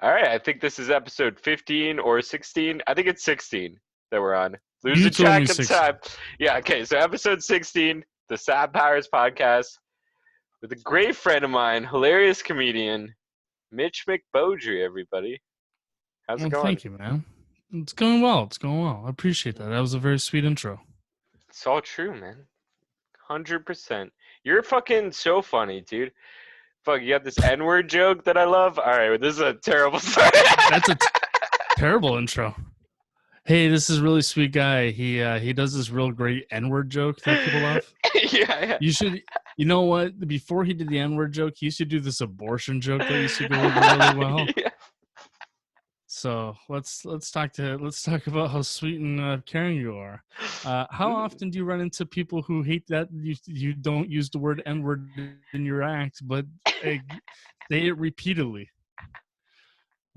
All right, I think this is episode 15 or 16. I think it's 16 that we're on. You Losing told me track of 60. time. Yeah, okay, so episode 16, the Sad Powers podcast with a great friend of mine, hilarious comedian, Mitch McBeaudry, everybody. How's it Well, going? thank you, man. It's going well. It's going well. I appreciate that. That was a very sweet intro. It's all true, man. 100%. You're fucking so funny, dude. Fuck, you got this N-word joke that I love? All right, well, this is a terrible story. That's a terrible intro. Hey, this is a really sweet guy. He does this real great N-word joke that people love. Yeah. You should, you know what? Before he did the N-word joke, he used to do this abortion joke that used to go over really well. Yeah. So let's talk about how sweet and caring you are. How often do you run into people who hate that you don't use the word N-word in your act, but say it repeatedly?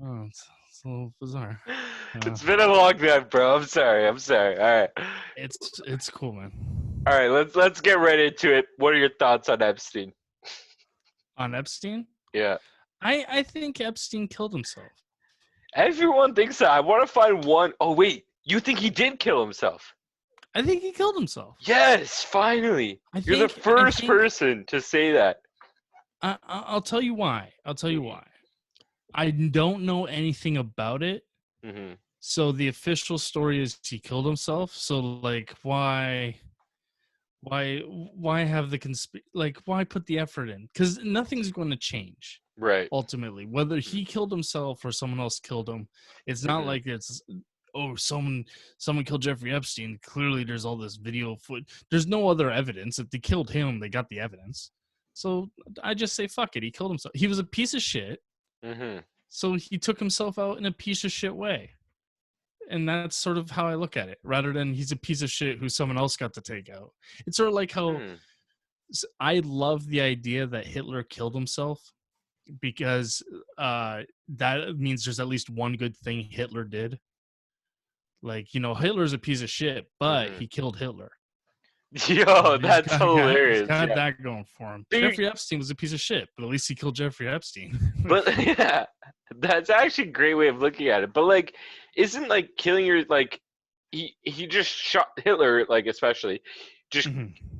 Oh, it's a little bizarre. It's been a long time, bro. I'm sorry. All right. It's cool, man. All right, let's get right into it. What are your thoughts on Epstein? On Epstein? Yeah. I think Epstein killed himself. Everyone thinks that. I want to find one. Oh, wait. You think he did kill himself? I think he killed himself. Yes, finally. You're the first person to say that. I'll tell you why. I don't know anything about it. Mm-hmm. So the official story is he killed himself. So like, why have the why put the effort in? Because nothing's going to change. Right. Ultimately, whether he killed himself or someone else killed him, it's not like it's someone killed Jeffrey Epstein. Clearly, there's all this video footage. There's no other evidence. If they killed him, they got the evidence. So I just say fuck it. He killed himself. He was a piece of shit. Mm-hmm. So he took himself out in a piece of shit way. And that's sort of how I look at it, rather than he's a piece of shit who someone else got to take out. It's sort of like how I love the idea that Hitler killed himself, because that means there's at least one good thing Hitler did. Like, Hitler's a piece of shit, but he killed Hitler. Yo, that's hilarious. He's got that going for him. Jeffrey Epstein was a piece of shit, but at least he killed Jeffrey Epstein. But yeah, that's actually a great way of looking at it. But like, isn't like killing your he just shot Hitler, like, especially just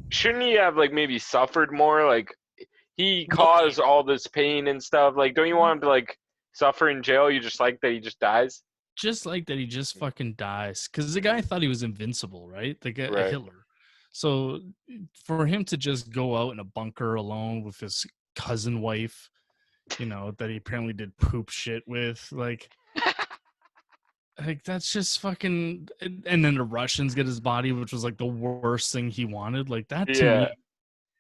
shouldn't he have like maybe suffered more? Like, he caused all this pain and stuff. Like, don't you want him to like suffer in jail? You just like that he just dies? Just like that he just fucking dies. Because the guy thought he was invincible, right? The guy, Right. Hitler. So for him to just go out in a bunker alone with his cousin wife, that he apparently did poop shit with, like that's just fucking. And then the Russians get his body, which was like the worst thing he wanted. Like, that to me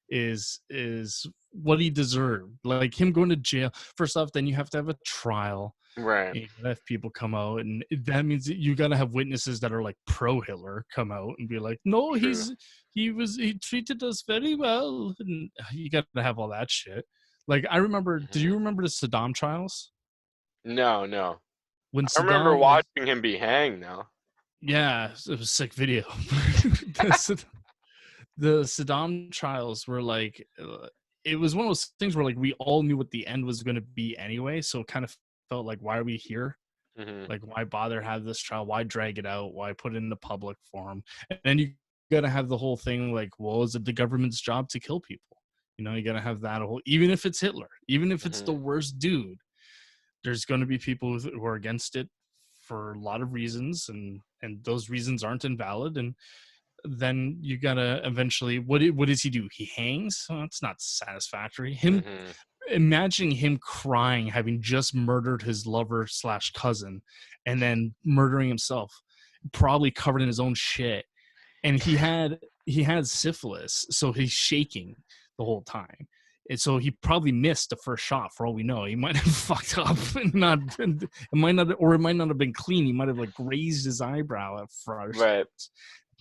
is what he deserved. Like, him going to jail. First off, then you have to have a trial. Right. You have people come out, and that means that you got to have witnesses that are like pro Hitler come out and be like, no, he treated us very well. And you got to have all that shit. Like, I remember, did you remember the Saddam trials? No. When I remember watching him be hanged, though. Yeah, it was a sick video. The Saddam trials were like, it was one of those things where like we all knew what the end was going to be anyway, so it kind of felt like, why are we here? Like, why bother have this trial? Why drag it out? Why put it in the public forum? And then you gotta have the whole thing like, well, is it the government's job to kill people? You gotta have that whole, even if it's Hitler, even if it's the worst dude, there's going to be people who are against it for a lot of reasons, and those reasons aren't invalid. And then you gotta eventually, what does he do? He hangs? Well, that's not satisfactory. Imagining him crying, having just murdered his lover / cousin, and then murdering himself, probably covered in his own shit. And he had syphilis, so he's shaking the whole time. And so he probably missed the first shot, for all we know. He might have fucked up and it might not have been clean. He might have like raised his eyebrow at first. Right.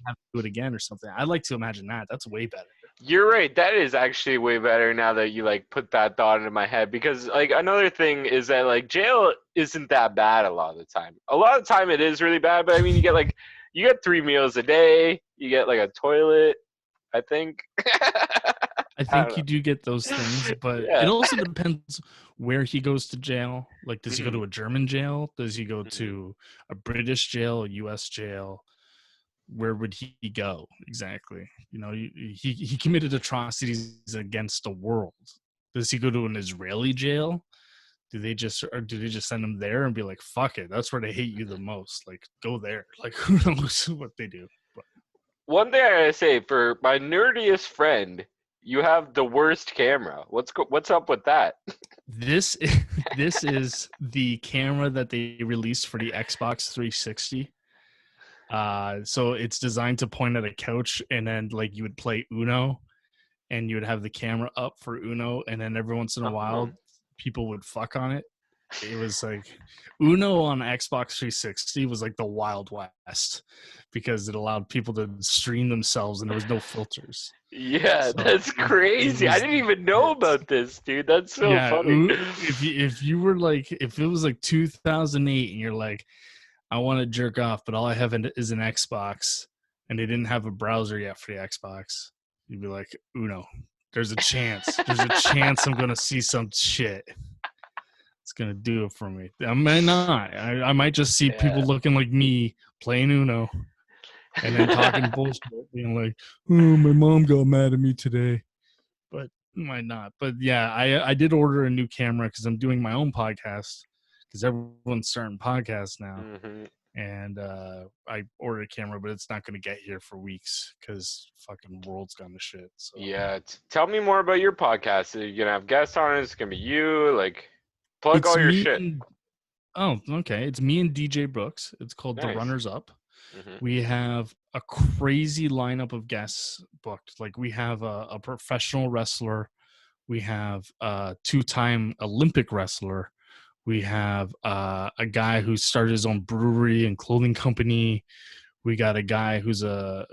Have to do it again or something. I'd like to imagine that. That's way better. You're right. That is actually way better now that you like put that thought into my head, because like another thing is that like jail isn't that bad a lot of the time. A lot of the time it is really bad, but I mean you get 3 meals a day, you get like a toilet, I think. I think you do get those things, but it also depends where he goes to jail. Like, does he go Mhm. to a German jail? Does he go Mhm. to a British jail, a U.S. jail? Where would he go exactly? You know, he committed atrocities against the world. Does he go to an Israeli jail? Do they just send him there and be like, fuck it, that's where they hate you the most? Like, go there. Like, who knows what they do? But One thing I gotta say, for my nerdiest friend, you have the worst camera. What's up with that? this this is the camera that they released for the Xbox 360. So it's designed to point at a couch, and then like you would play Uno, and you would have the camera up for Uno, and then every once in a while people would fuck on it. It was like Uno on Xbox 360 was like the Wild West because it allowed people to stream themselves and there was no filters. Yeah, So that's it crazy. I was didn't even know nuts. about this, dude. That's so Yeah, funny. if you were like, if it was like 2008 and you're like, I want to jerk off, but all I have is an Xbox, and they didn't have a browser yet for the Xbox, you'd be like, Uno. There's a chance. There's a chance I'm gonna see some shit. It's gonna do it for me. I might not. I might just see people Yeah. looking like me playing Uno and then talking bullshit, being like, "Oh, my mom got mad at me today," but might not. But yeah, I did order a new camera because I'm doing my own podcast because everyone's starting podcasts now, hmm and I ordered a camera, but it's not gonna get here for weeks because fucking world's gone to shit. So Yeah. Tell me more about your podcast. Are you gonna have guests on it? It's gonna be you. Like, plug it's all your me shit. and oh, okay. It's me and DJ Brooks. It's called The Nice. Runners Up. hmm We have a crazy lineup of guests booked. Like we have a professional wrestler, we have a two-time Olympic wrestler, we have a guy who started his own brewery and clothing company. We got a guy who's a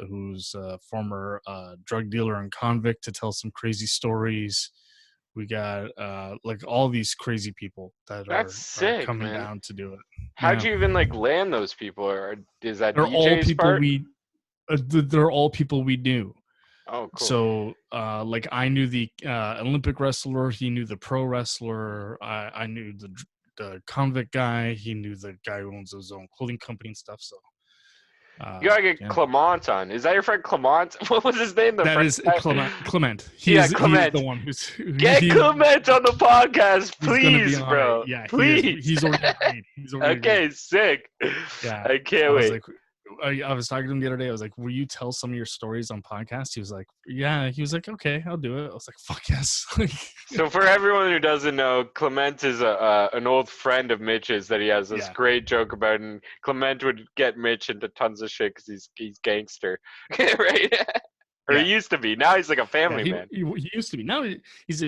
former drug dealer and convict to tell some crazy stories. We got like all these crazy people that That's are sick, coming man. down to do it. How'd Yeah, you even like land those people? Or is that they're all DJ's people part? we they're all people we knew. Oh, cool. So like I knew the Olympic wrestler, he knew the pro wrestler, I knew the convict guy, he knew the guy who owns his own clothing company and stuff. So You gotta get yeah, Clement on. Is that your friend Clement? What was his name? The that French is guy? Clement. Yeah, He is the Clement. one who's Get Clement on the podcast, he's gonna be please, on it. bro. Yeah, he is. Please. He's already agreed. He's already agreed. Okay, sick. Yeah, I I can't was wait. like, I was talking to him the other day. I was like, "Will you tell some of your stories on podcast?" He was like, "Yeah." He was like, "Okay, I'll do it." I was like, "Fuck yes!" So for everyone who doesn't know, Clement is an old friend of Mitch's that he has this Yeah, great joke about, and Clement would get Mitch into tons of shit because he's gangster, right? Or he yeah, used to be. Now he's like a yeah. family He, man. he he used to be. Now Yeah.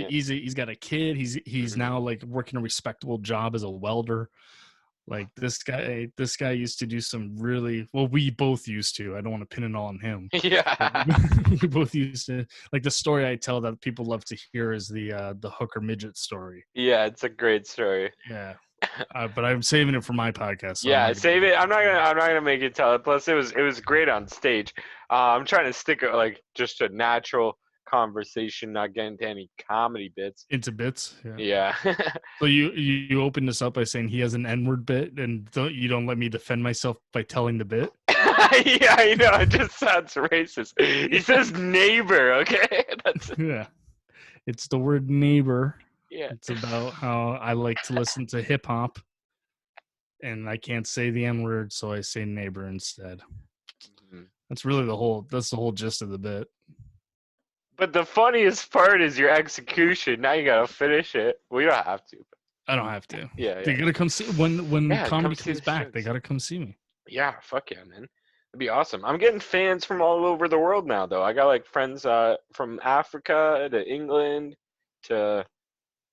he's got a kid. He's hmm now like working a respectable job as a welder. Like this guy used to do some really well. We both used to. I don't want to pin it all on him, but Yeah. we both used to. Like the story I tell that people love to hear is the hooker midget story. Yeah, it's a great story. Yeah, but I'm saving it for my podcast, so I'm Yeah, not save gonna. it. I'm not gonna make you tell it. Plus, it was great on stage. I'm trying to stick like just a natural conversation, not get into any comedy bits. Into bits. Yeah. Yeah. So you open this up by saying he has an N-word bit, and you don't let me defend myself by telling the bit. Yeah, I know. It just sounds racist. He says neighbor. Okay, that's Yeah, it's the word neighbor. yeah. It's about how I like to listen to hip hop, and I can't say the N-word, so I say neighbor instead. Mhm. That's the whole gist of the bit. But the funniest part is your execution. Now you gotta finish it. Well, you don't have to. But I don't have to. yeah, They yeah, gotta come see when yeah. Come comedy see comes the back. They shows. gotta come see me. Yeah, fuck yeah, man. It'd be awesome. I'm getting fans from all over the world now, though. I got like friends from Africa to England to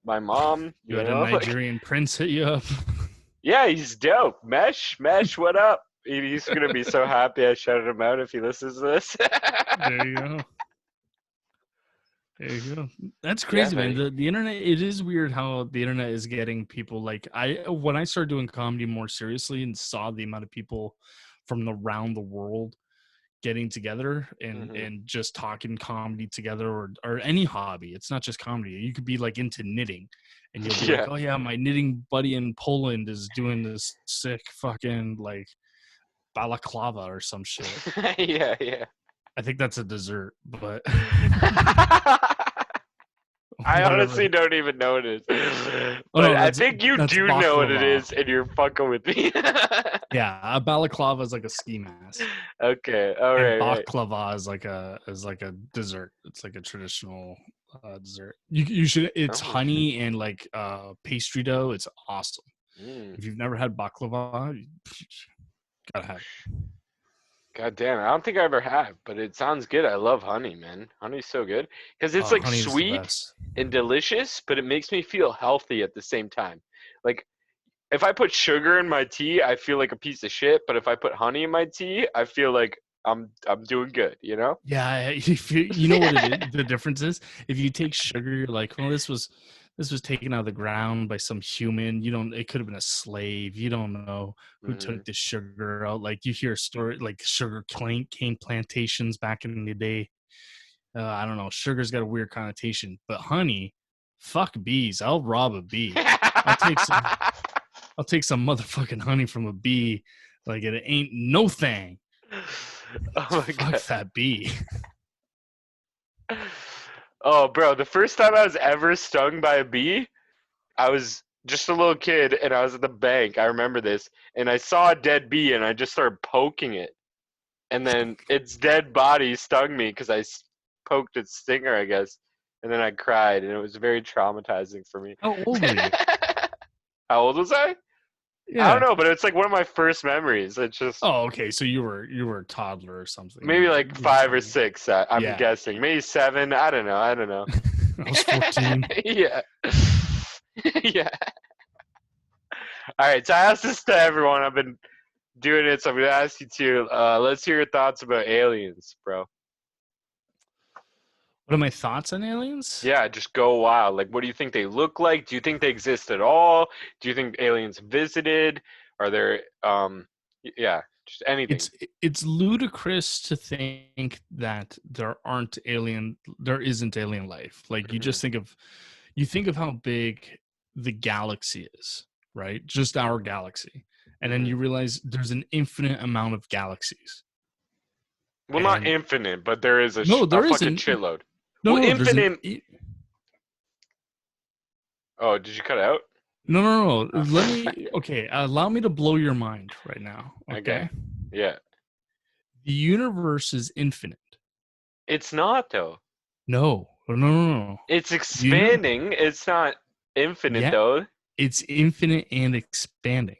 my mom. You You had a know, like Nigerian prince hit you up. yeah, he's dope. Mesh, what up? He's gonna be so happy I shouted him out if he listens to this. There you go. There you go. That's Yeah, crazy, man. man. The internet. It is weird how the internet is getting people. Like when I started doing comedy more seriously and saw the amount of people from around the world getting together and just talking comedy together, or any hobby. It's not just comedy. You could be like into knitting, and you'll be like, oh yeah, my knitting buddy in Poland is doing this sick fucking like balaclava or some shit. Yeah. I think that's a dessert, but I whatever. honestly don't even know what it is. But I think you do know what it is, and you're fucking with me. Yeah, a balaclava is like a ski mask. Okay, all right. And baklava is like a dessert. It's like a traditional dessert. You should. It's honey and like pastry dough. It's awesome. If you've never had baklava, you gotta have it. God damn it. I don't think I ever have, but it sounds good. I love honey, man. Honey's so good because it's like sweet and delicious, but it makes me feel healthy at the same time. Like if I put sugar in my tea, I feel like a piece of shit, but if I put honey in my tea, I feel like I'm doing good, you know? Yeah, you know what it is? The difference is if you take sugar, you're like, well, this was taken out of the ground by some human. It could have been a slave. You don't know who took the sugar out. Like you hear a story like sugar cane plantations back in the day. I don't know. Sugar's got a weird connotation, but honey, fuck bees. I'll rob a bee. I'll take some motherfucking honey from a bee. Like it ain't no thing. Oh my God. Fuck that bee. Oh, bro, the first time I was ever stung by a bee, I was just a little kid and I was at the bank. I remember this. And I saw a dead bee and I just started poking it. And then its dead body stung me because I poked its stinger, I guess. And then I cried and it was very traumatizing for me. How old were you? How old was I? Yeah. I don't know, but it's like one of my first memories. It's just. Oh, okay. So you were a toddler or something. Maybe like 5 or 6. I'm guessing. Maybe 7. I don't know. I was 14. Yeah. Yeah. All right. So I asked this to everyone. I've been doing it, so I'm gonna ask you too. Let's hear your thoughts about aliens, bro. What are my thoughts on aliens? Yeah, just go wild. Like, what do you think they look like? Do you think they exist at all? Do you think aliens visited? Are there, just anything. It's ludicrous to think that there isn't alien life. Like, you just think of how big the galaxy is, right? Just our galaxy. And then you realize there's an infinite amount of galaxies. Well, not infinite, but there is a fucking shitload. No, infinite. Oh, did you cut out? No. Let me. Okay, allow me to blow your mind right now. Okay. Yeah. The universe is infinite. It's not though. No. It's expanding. It's not infinite though. It's infinite and expanding.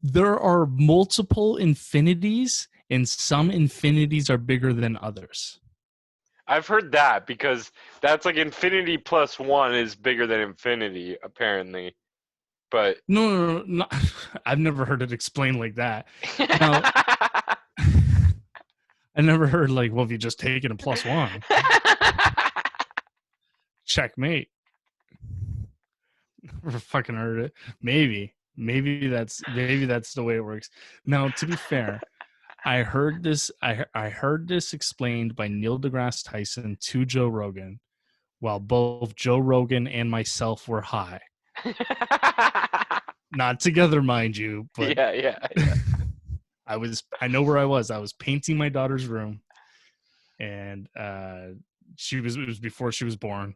There are multiple infinities, and some infinities are bigger than others. I've heard that because that's like infinity plus 1 is bigger than infinity, apparently. But no. I've never heard it explained like that. Now, I never heard like, well, if you just take it and plus 1, checkmate. Never fucking heard it. Maybe that's the way it works. Now, to be fair, I heard this explained by Neil deGrasse Tyson to Joe Rogan, while both Joe Rogan and myself were high. Not together, mind you, but yeah. I know where I was. I was painting my daughter's room, and it was before she was born,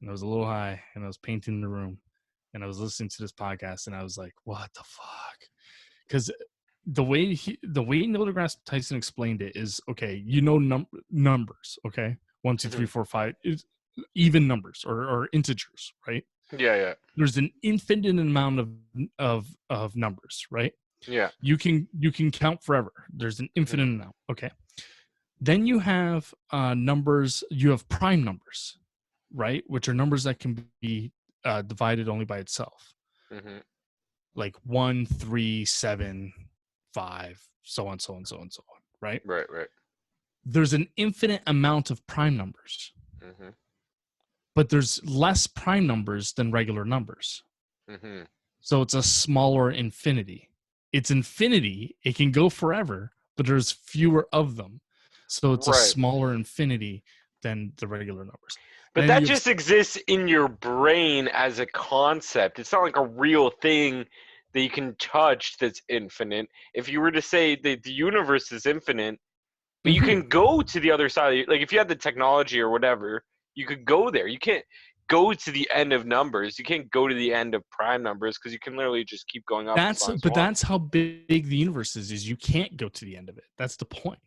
and I was a little high, and I was painting the room, and I was listening to this podcast, and I was like, what the fuck? Because the way Neil deGrasse Tyson explained it is, okay, numbers, okay? 1, 2, 3, 4, 5, even numbers or integers, right? Yeah. There's an infinite amount of numbers, right? Yeah. You can count forever. There's an infinite amount. Okay. Then you have numbers. You have prime numbers, right? Which are numbers that can be divided only by itself. Like 1, 3, 7, 5, so on, right? Right. There's an infinite amount of prime numbers. But there's less prime numbers than regular numbers. So it's a smaller infinity. It's infinity. It can go forever, but there's fewer of them. So it's a Right. smaller infinity than the regular numbers. But And then that you have, just exists in your brain as a concept. It's not like a real thing that you can touch that's infinite. If you were to say that the universe is infinite, but you can go to the other side, like if you had the technology or whatever, you could go there. You can't go to the end of numbers. You can't go to the end of prime numbers because you can literally just keep going up as long as you want. that's how big the universe is you can't go to the end of it. That's the point.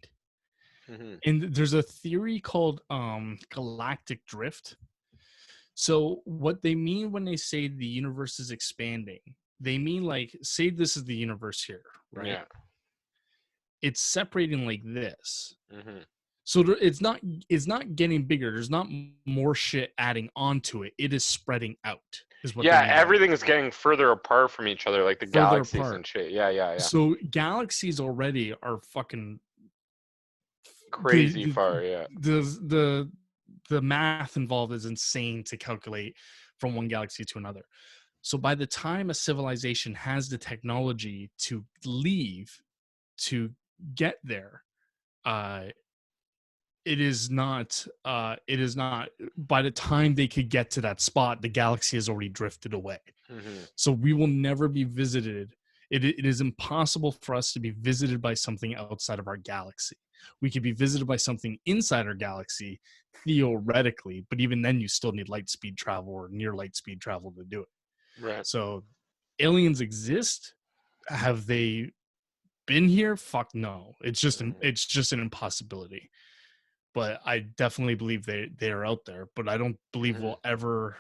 Mm-hmm. And there's a theory called galactic drift. So what they mean when they say the universe is expanding, they mean like, say this is the universe here, right? Yeah. It's separating like this. Mm-hmm. So it's not getting bigger. There's not more shit adding onto it. It is spreading out. Is what they Yeah, mean. everything is getting further apart from each other, like the Further galaxies apart. and shit. Yeah. So galaxies already are fucking Crazy far, yeah. The math involved is insane to calculate from one galaxy to another. So by the time a civilization has the technology to leave to get there, it is not by the time they could get to that spot, the galaxy has already drifted away. Mm-hmm. So we will never be visited. It is impossible for us to be visited by something outside of our galaxy. We could be visited by something inside our galaxy theoretically, but even then you still need light speed travel or near light speed travel to do it. Right. So aliens exist. Have they been here? Fuck no. It's just an impossibility. But I definitely believe they are out there. But I don't believe we'll ever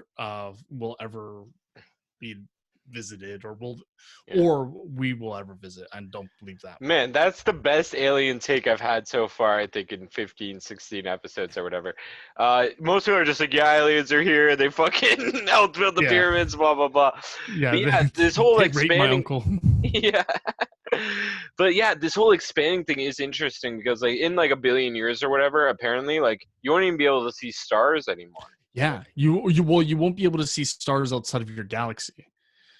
be visited or we will ever visit. I don't believe that. Man, that's the best alien take I've had so far, I think, in 15, 16 episodes or whatever. Most people are just like, yeah, aliens are here, they fucking helped build the pyramids, blah, blah, blah. Yeah, but yeah, this whole they raped my expanding... uncle. Yeah. But yeah, this whole expanding thing is interesting because like in like a billion years or whatever, apparently, like you won't even be able to see stars anymore. Yeah, you won't be able to see stars outside of your galaxy.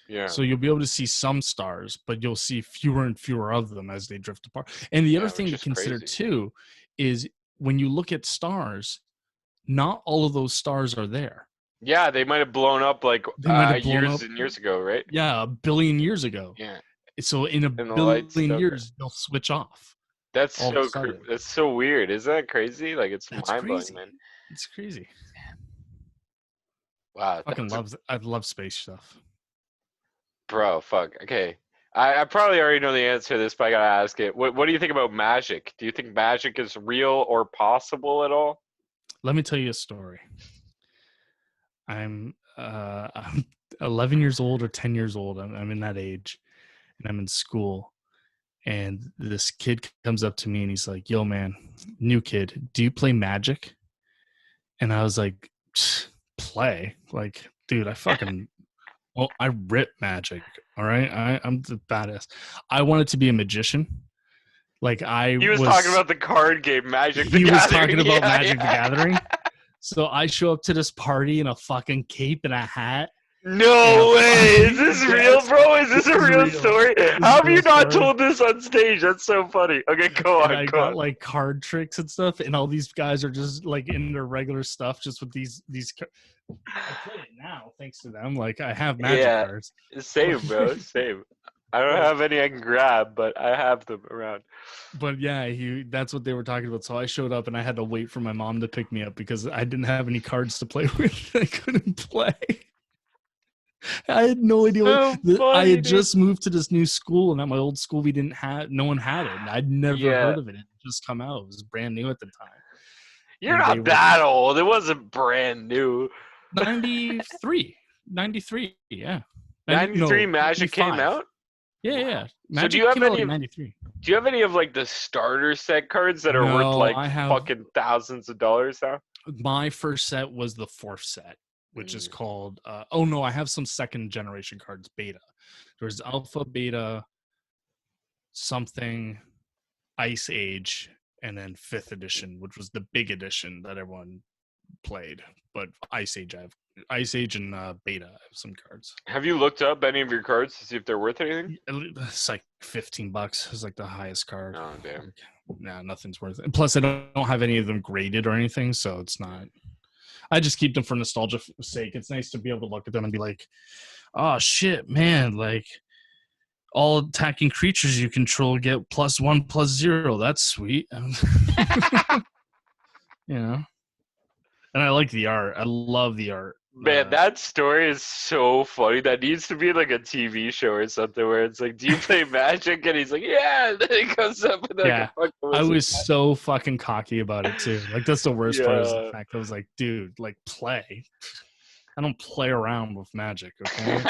Yeah. So you'll be able to see some stars, but you'll see fewer and fewer of them as they drift apart. And the other thing to consider too is when you look at stars, not all of those stars are there. Yeah, they might have blown up like years and years ago, right? Yeah, a billion years ago. Yeah. So in a billion years, they'll switch off. That's so weird. Isn't that crazy? Like it's mind-blowing, man. It's crazy. Wow. I love space stuff. Bro, fuck. Okay. I probably already know the answer to this, but I gotta ask it. What do you think about magic? Do you think magic is real or possible at all? Let me tell you a story. I'm 11 years old or 10 years old. I'm in that age, and I'm in school. And this kid comes up to me and he's like, "Yo, man, new kid, do you play Magic?" And I was like, "Play? Like, dude, I rip Magic. All right, I'm the baddest. I wanted to be a magician. Like he was talking about the card game Magic the Gathering. He was talking about Magic the Gathering. So I show up to this party in a fucking cape and a hat. No way! Is this real, bro? Is this a real story? How have you not told this on stage? That's so funny. Okay, go on. I got like card tricks and stuff, and all these guys are just like in their regular stuff, just with these. I play it now, thanks to them. Like I have Magic cards. Same, bro. Same. I don't have any I can grab, but I have them around. But yeah, that's what they were talking about. So I showed up and I had to wait for my mom to pick me up because I didn't have any cards to play with. I couldn't play. I had no idea. I had just moved to this new school, and at my old school, no one had it. I'd never heard of it. It had just come out. It was brand new at the time. You're not that old. It wasn't brand new. 93, yeah. 93 Magic 95. Came out? Yeah. Magic so do you have any? 93. Do you have any of like the starter set cards that are worth like fucking thousands of dollars now? My first set was the fourth set, which is called. I have some second generation cards. Beta. There's Alpha, Beta, something, Ice Age, and then fifth edition, which was the big edition that everyone played, but Ice Age and Beta. I have some cards. Have you looked up any of your cards to see if they're worth anything? It's like $15. It's like the highest card. Oh damn. Like, nah, nothing's worth it. And plus, I don't have any of them graded or anything, so it's not. I just keep them for nostalgia's sake. It's nice to be able to look at them and be like, "Oh shit, man! Like all attacking creatures you control get +1/+0. That's sweet." You know. And I like the art. I love the art. Man, that story is so funny. That needs to be like a TV show or something where it's like, do you play Magic? And he's like, yeah. And then he comes up with like yeah. I was so fucking cocky about it too. Like that's the worst part is the fact I was like, dude, like play. I don't play around with Magic, okay?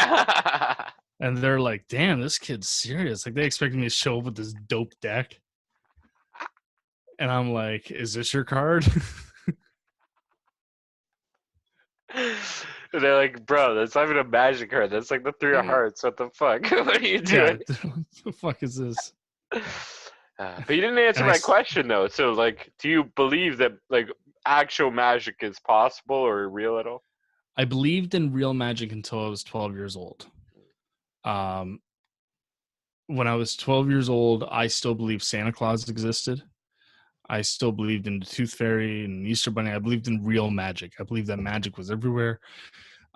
And they're like, damn, this kid's serious. Like they expected me to show up with this dope deck. And I'm like, is this your card? And they're like, bro, that's not even a Magic card. That's like the 3 of Hearts. What the fuck? What are you doing? Yeah, what the fuck is this? But you didn't answer my question though. So, like, do you believe that like actual magic is possible or real at all? I believed in real magic until I was 12 years old. When I was 12 years old, I still believed Santa Claus existed. I still believed in the Tooth Fairy and Easter Bunny. I believed in real magic. I believed that magic was everywhere.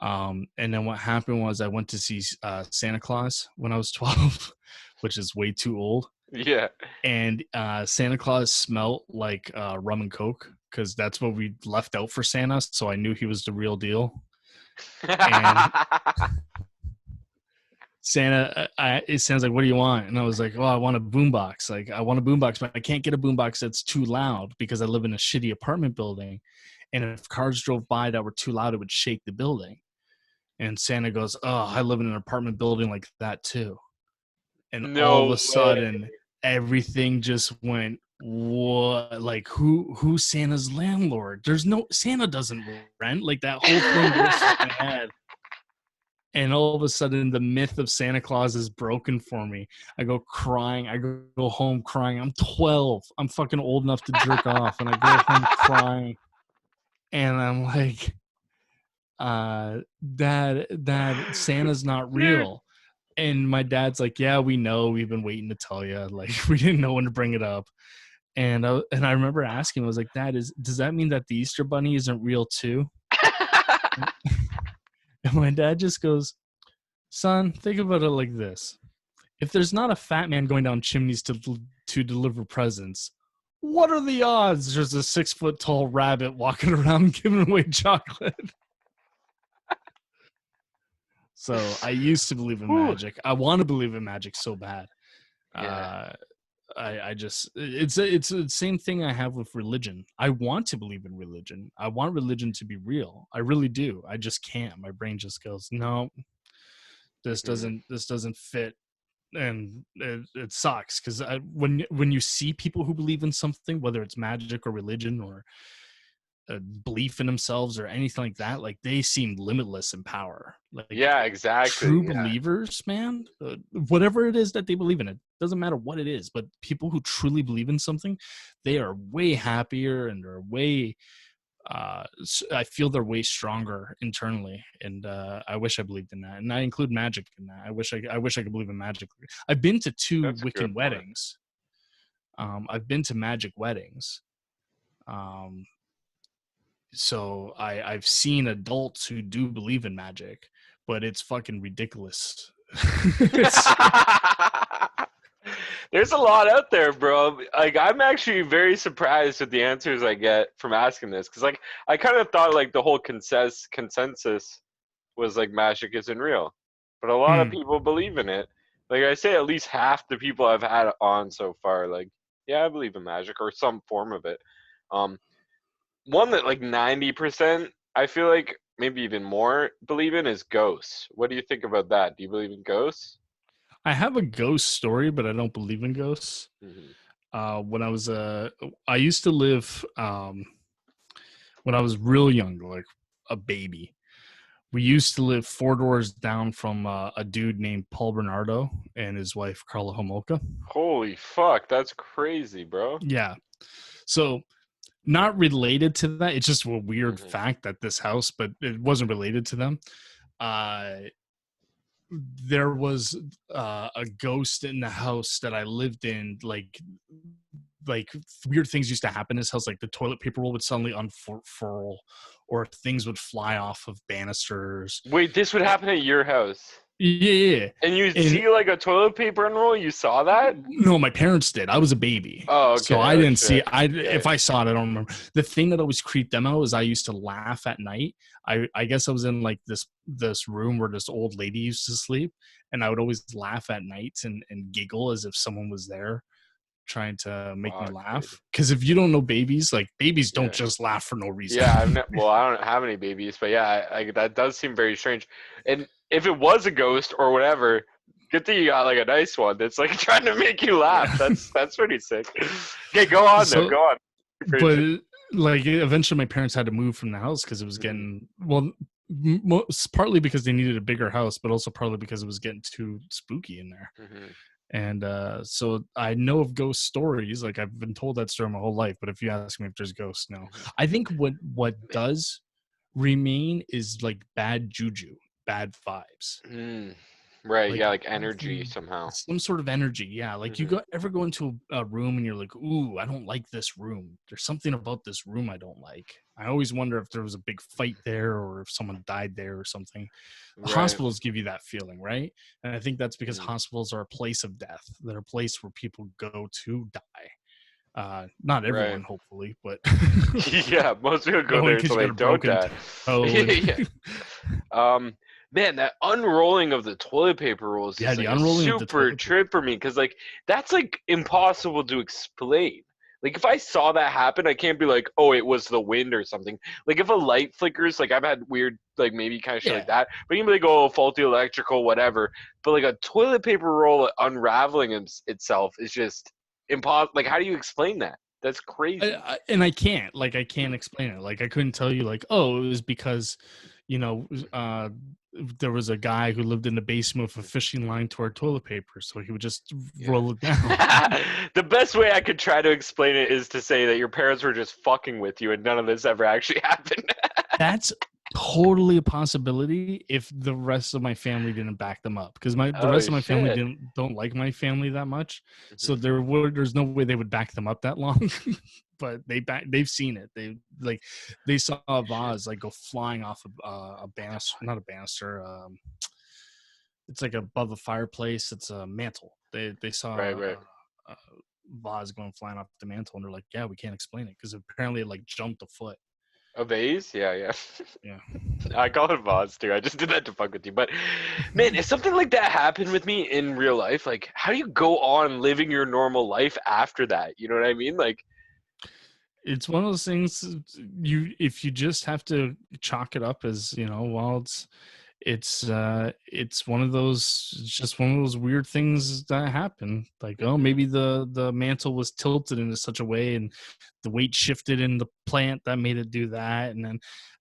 And then what happened was I went to see Santa Claus when I was 12, which is way too old. Yeah. And Santa Claus smelled like rum and Coke because that's what we left out for Santa. So I knew he was the real deal. And Santa, it sounds like, what do you want? And I was like, oh, I want a boombox. Like, I want a boombox, but I can't get a boombox that's too loud because I live in a shitty apartment building. And if cars drove by that were too loud, it would shake the building. And Santa goes, oh, I live in an apartment building like that too. And all of a sudden, everything just went, what? Like, who's Santa's landlord? There's no, Santa doesn't rent. Like, that whole thing goes through my head. And all of a sudden, the myth of Santa Claus is broken for me. I go crying. I go home crying. I'm 12. I'm fucking old enough to jerk off. And I go home crying. And I'm like, Dad, Santa's not real. And my dad's like, yeah, we know. We've been waiting to tell you. Like, we didn't know when to bring it up. And I remember asking him, I was like, Dad, does that mean that the Easter Bunny isn't real too? And my dad just goes, son, think about it like this. If there's not a fat man going down chimneys to deliver presents, what are the odds there's a 6-foot-tall rabbit walking around giving away chocolate? So I used to believe in magic. I want to believe in magic so bad. Yeah. I just, it's the same thing I have with religion. I want to believe in religion. I want religion to be real. I really do. I just can't. My brain just goes, no, this doesn't fit. And it sucks because when you see people who believe in something, whether it's magic or religion or a belief in themselves or anything like that, like they seem limitless in power. Like, yeah, exactly. True believers, man, whatever it is that they believe in, it doesn't matter what it is, but people who truly believe in something, they are way happier and they're way I feel they're way stronger internally, and I wish I believed in that, and I include magic in that. I wish I could believe in magic. I've been to 2 Wiccan weddings. I've been to magic weddings. So I've seen adults who do believe in magic, but it's fucking ridiculous. There's a lot out there, bro. Like, I'm actually very surprised with the answers I get from asking this, because like I kind of thought like the whole consensus was like magic isn't real, but a lot of people believe in it. Like I say, at least half the people I've had on so far, like, yeah, I believe in magic or some form of it. One that like 90%, I feel like maybe even more believe in is ghosts. What do you think about that? Do you believe in ghosts? I have a ghost story, but I don't believe in ghosts. Mm-hmm. When I used to live, when I was real young, like a baby, we used to live 4 doors down from a dude named Paul Bernardo and his wife, Carla Homolka. Holy fuck, that's crazy, bro. Yeah. So not related to that. It's just a weird Mm-hmm. fact that this house, but it wasn't related to them. There was a ghost in the house that I lived in. Like weird things used to happen in his house. Like the toilet paper roll would suddenly unfurl, or things would fly off of banisters. Wait, this would happen at your house, Yeah, and you'd and see like a toilet paper unroll. You saw that? no, my parents did. I was a baby, Oh, so okay. I Oh didn't see. shit. Yeah. If I saw it, I don't remember. The thing that always creeped them out is I used to laugh at night. I guess I was in like this room where this old lady used to sleep, and I would always laugh at night and giggle as if someone was there trying to make me Fuck, dude. laugh. Because if you don't know babies, like babies don't Yeah. just laugh for no reason. Yeah, well, I don't have any babies, but yeah, that does seem very strange. And if it was a ghost or whatever, good thing you got like a nice one that's like trying to make you laugh. Yeah. That's pretty sick. Okay, go on though. So, Go on. but like eventually my parents had to move from the house because it was getting partly because they needed a bigger house, but also partly because it was getting too spooky in there. Mm-hmm. And so I know of ghost stories. Like I've been told that story my whole life, but if you ask me if there's ghosts, no. I think what does remain is like bad juju, bad vibes. Right, Like yeah, like energy somehow. some sort of energy. Yeah, like you ever go into a room and you're like, ooh, I don't like this room. There's something about this room I don't like. I always wonder if there was a big fight there or if someone died there or something. Right. Hospitals give you that feeling, right? And I think that's because hospitals are a place of death. They're a place where people go to die. Not everyone, hopefully, but yeah, most people go there so they don't die. Man, that unrolling of the toilet paper rolls is like a super trip for me because like that's like impossible to explain. Like if I saw that happen, I can't be like, oh, it was the wind or something. Like if a light flickers, like I've had weird, like maybe kind of shit like that. But you can be like, oh, faulty electrical, whatever. But like a toilet paper roll unraveling itself is just impossible. Like how do you explain that? That's crazy. I can't explain it. Like I couldn't tell you like, oh, it was because, there was a guy who lived in the basement with a fishing line to our toilet paper, so he would just roll it down. The best way I could try to explain it is to say that your parents were just fucking with you and none of this ever actually happened. That's totally a possibility if the rest of my family didn't back them up, because the rest of my family don't like my family that much, so there's no way they would back them up that long. But they've seen it. They saw a vase like go flying off a banister, not a banister. It's like above a fireplace. It's a mantle. They saw a vase going flying off the mantle, and they're like, yeah, we can't explain it because apparently it like jumped a foot. A vase? Yeah. Yeah. I call it vase too. I just did that to fuck with you. But man, if something like that happened with me in real life, like how do you go on living your normal life after that? You know what I mean? Like it's one of those things if you just have to chalk it up as, well, it's one of those, just one of those weird things that happen. Like, oh, maybe the mantle was tilted in such a way and the weight shifted in the plant that made it do that. And then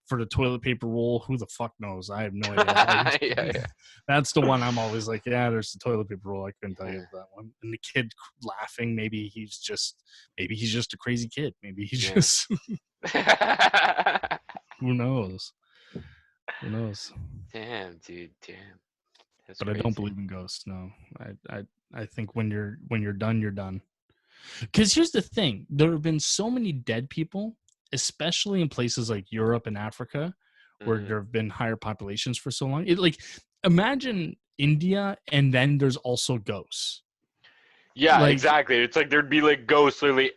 for the toilet paper roll, who the fuck knows? I have no idea. yeah. That's the one I'm always like, yeah, there's the toilet paper roll. I couldn't tell you that one. And the kid laughing, maybe he's just a crazy kid. Maybe he's just who knows? Who knows? Damn, dude, damn. That's but crazy. I don't believe in ghosts. No, I think when you're done, you're done. Because here's the thing: there have been so many dead people, especially in places like Europe and Africa, where there have been higher populations for so long. Imagine India, and then there's also ghosts. Yeah, exactly. It's like there'd be like ghosts literally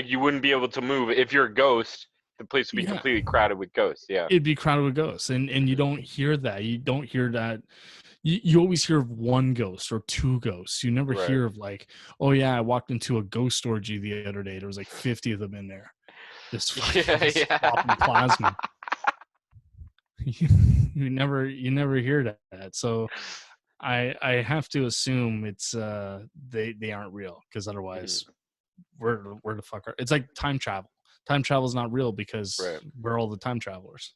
you wouldn't be able to move if you're a ghost. The place would be completely crowded with ghosts. Yeah, it'd be crowded with ghosts, and you don't hear that. You don't hear that. You always hear of one ghost or two ghosts. You never hear of like, oh yeah, I walked into a ghost orgy the other day. There was like 50 of them in there. Just popping plasma. you never hear that. So I have to assume it's they aren't real, because otherwise where the fuck are, it's like time travel. Time travel is not real because we're all the time travelers.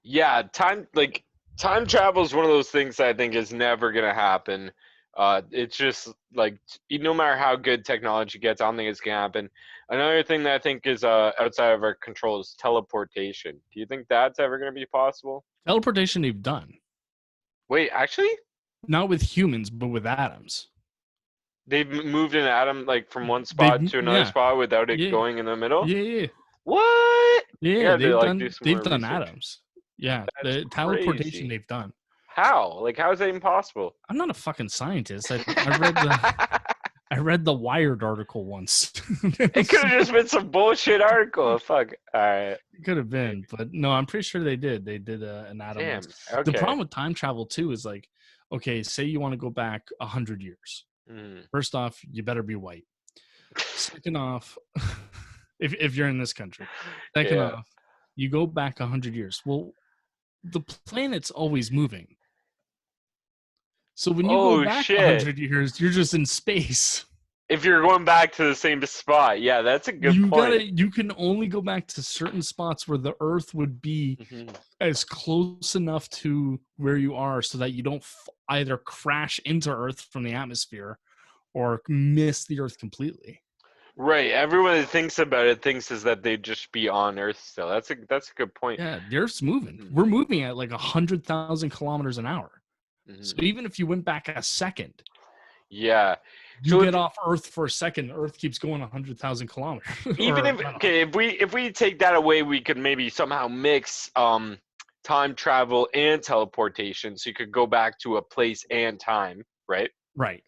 Yeah, time travel is one of those things that I think is never gonna happen. It's just like no matter how good technology gets, I don't think it's gonna happen. Another thing that I think is outside of our control is teleportation. Do you think that's ever gonna be possible? Teleportation they've done. Wait, actually, Not with humans, but with atoms. they've moved an atom like from one They've spot to another yeah. spot without it Yeah. going in the middle. Yeah. What? I Yeah, had to like do some they've more done research. atoms. Yeah, That's the teleportation crazy. they've done. How? Like, how is that even possible? I'm not a fucking scientist. I read the Wired article once. It could have just been some bullshit article. Fuck. All right. It could have been, but no, I'm pretty sure they did. They did an atom once. Damn. The Okay. problem with time travel too is like, okay, say you want to go back 100 years. Mm. First off, you better be white. Second off, if you're in this country. Second Yeah. off, you go back 100 years. Well, the planet's always moving. So when you go Oh back shit. 100 years, you're just in space. If you're going back to the same spot, yeah, that's a good point. You can only go back to certain spots where the Earth would be Mm-hmm. as close enough to where you are so that you don't either crash into Earth from the atmosphere or miss the Earth completely. Right. Everyone that thinks about it thinks is that they'd just be on Earth still. That's a good point. Yeah, the Earth's moving. Mm-hmm. We're moving at like 100,000 kilometers an hour. Mm-hmm. So even if you went back a second, yeah, you get off Earth for a second, Earth keeps going 100,000 kilometers. Even if we take that away, we could maybe somehow mix time travel and teleportation, so you could go back to a place and time, right? Right.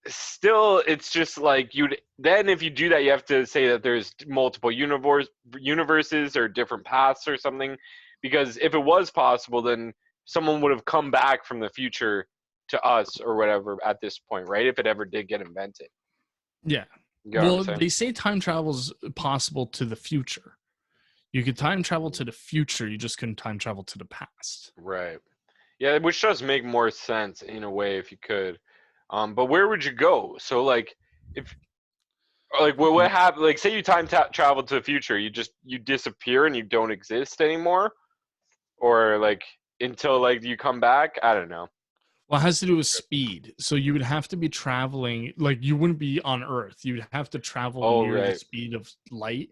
Still, it's just like then if you do that, you have to say that there's multiple universes or different paths or something, because if it was possible, then someone would have come back from the future to us or whatever at this point, right? If it ever did get invented. Yeah. You know what I'm saying? They say time travel is possible to the future. You could time travel to the future. You just couldn't time travel to the past. Right. Yeah, which does make more sense in a way if you could. But where would you go? So like, if like what happened? Like, say you time travel to the future, you disappear and you don't exist anymore, or like until like you come back. I don't know. Well, it has to do with speed. So you would have to be traveling, like you wouldn't be on Earth. You'd have to travel near the speed of light,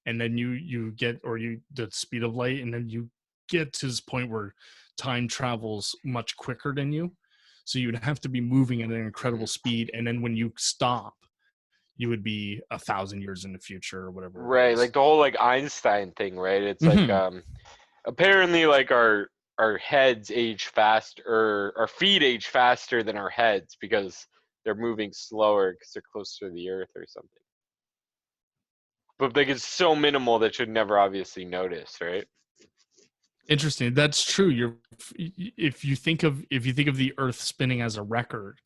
and then you get the speed of light, and then you get to this point where time travels much quicker than you. So you would have to be moving at an incredible speed, and then when you stop, you would be 1,000 years in the future or whatever. Right, like the whole like Einstein thing, right? It's like apparently like our heads age fast, or our feet age faster than our heads because they're moving slower because they're closer to the earth or something. But like it's so minimal that you'd never obviously notice, right? Interesting. That's true. If you think of the Earth spinning as a record,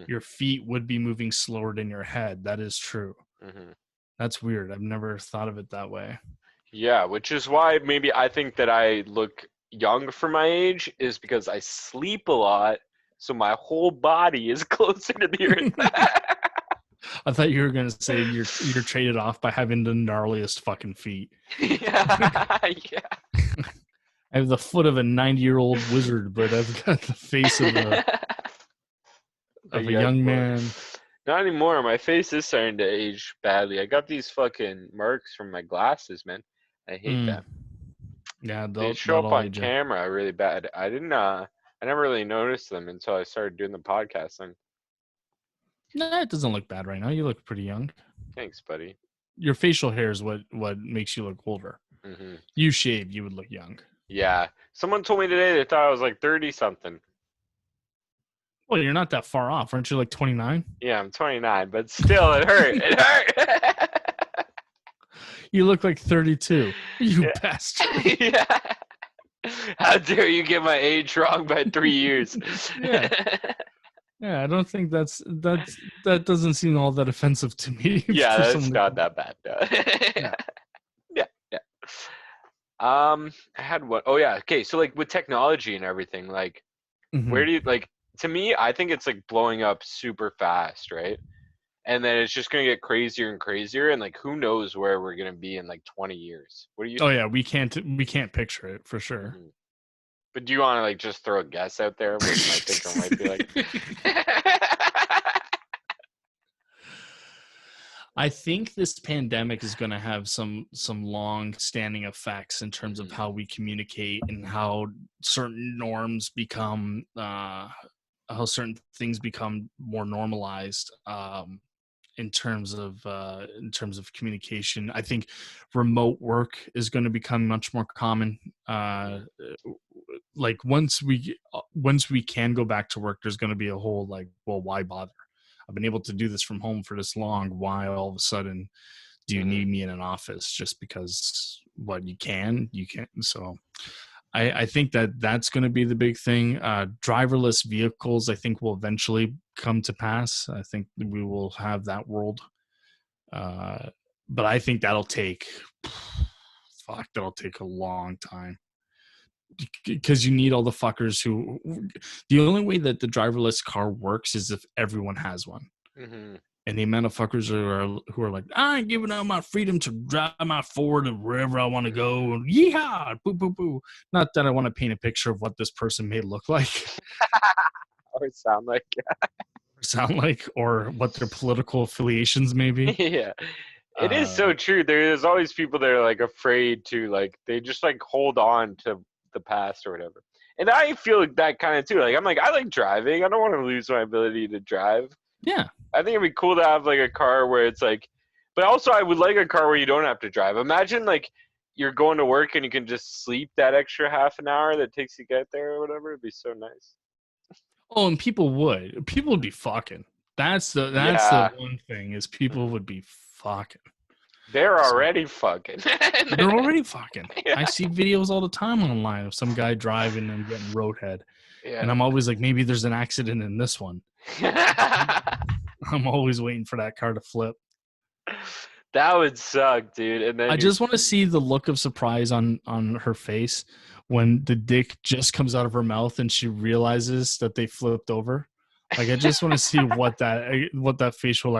your feet would be moving slower than your head. That is true. That's weird. I've never thought of it that way. Yeah, which is why maybe I think that I look young for my age, is because I sleep a lot, so my whole body is closer to the earth. I thought you were gonna say you're traded off by having the gnarliest fucking feet. Yeah. I have the foot of a 90-year-old wizard, but I've got the face of a young man. Not anymore. My face is starting to age badly. I got these fucking marks from my glasses, man. I hate them. Yeah, they show up on camera really bad. I never really noticed them until I started doing the podcast thing. No, it doesn't look bad right now. You look pretty young. Thanks, buddy. Your facial hair is what makes you look older. You shaved, you would look young. Yeah. Someone told me today they thought I was like 30-something. Well, you're not that far off. Aren't you like 29? Yeah, I'm 29, but still, it hurt. It hurt. You look like 32. You bastard. Yeah. How dare you get my age wrong by 3 years? Yeah, I don't think that doesn't seem all that offensive to me. Yeah, that's not that bad. No. Yeah. I had one. Oh yeah. Okay. So like with technology and everything, like, where do you like? To me, I think it's like blowing up super fast, right? And then it's just gonna get crazier and crazier, and like who knows where we're gonna be in like 20 years? What do you? Oh yeah, we can't picture it for sure. But do you want to like just throw a guess out there what my thinker might be like? I think this pandemic is going to have some long-standing effects in terms of how we communicate and how certain norms become, how certain things become more normalized. In terms of communication, I think remote work is going to become much more common. Like once we can go back to work, there's going to be a whole like, well, why bother? I've been able to do this from home for this long. Why all of a sudden do you need me in an office just because what you can? So I think that's going to be the big thing. Driverless vehicles, I think, will eventually come to pass. I think we will have that world. But I think that'll take a long time. Because you need all the fuckers who. The only way that the driverless car works is if everyone has one. Mm-hmm. And the amount of fuckers who are like, I ain't giving up my freedom to drive my Ford to wherever I want to go. Yeehaw! Boo, boo, boo. Not that I want to paint a picture of what this person may look like. Or sound like. Or what their political affiliations may be. Yeah. It is so true. There's always people that are like afraid to like, they just like hold on to the past or whatever. And I feel like that kind of too. Like, I'm like, I like driving. I don't want to lose my ability to drive. Yeah. I think it'd be cool to have like a car where it's like, but also I would like a car where you don't have to drive. Imagine like you're going to work and you can just sleep that extra half an hour that it takes to get there or whatever. It'd be so nice. Oh, and people would be fucking. That's the one thing is people would be fucking. They're already fucking. They're already fucking. Yeah. I see videos all the time online of some guy driving and getting roadhead. Yeah. And I'm always like, maybe there's an accident in this one. I'm always waiting for that car to flip. That would suck, dude. And then I just want to see the look of surprise on her face when the dick just comes out of her mouth and she realizes that they flipped over. Like, I just want to see what that facial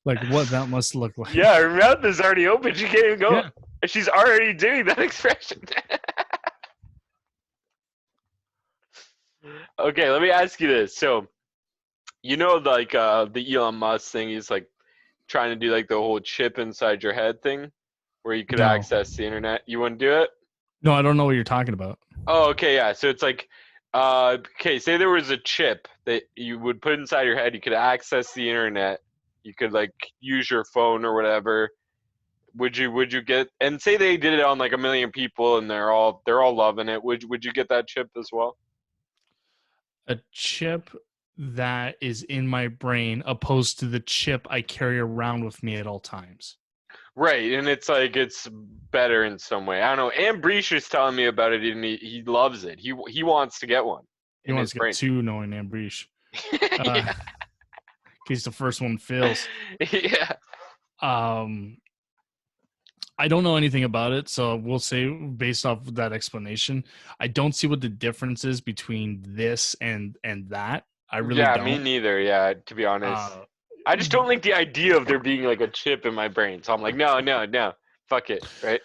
like what that must look like. Yeah, her mouth is already open. She can't even go. Yeah. She's already doing that expression. Okay, let me ask you this. So, you know, like the Elon Musk thing, he's like trying to do like the whole chip inside your head thing where you could access the internet. You wouldn't do it? No, I don't know what you're talking about. Oh, okay, yeah. So it's like, okay, say there was a chip that you would put inside your head. You could access the internet. You could like use your phone or whatever. Would you get, and say they did it on like 1 million people and they're all loving it. Would you get that chip as well? A chip that is in my brain opposed to the chip I carry around with me at all times. Right, and it's like it's better in some way. I don't know. Ambreesh is telling me about it, and he loves it. He wants to get one. He wants to get two, knowing Ambreesh. In case the first one fails. Yeah. I don't know anything about it, so we'll say based off of that explanation, I don't see what the difference is between this and that. I really don't. Yeah, me neither. Yeah, to be honest. I just don't like the idea of there being like a chip in my brain. So I'm like, no, fuck it, right?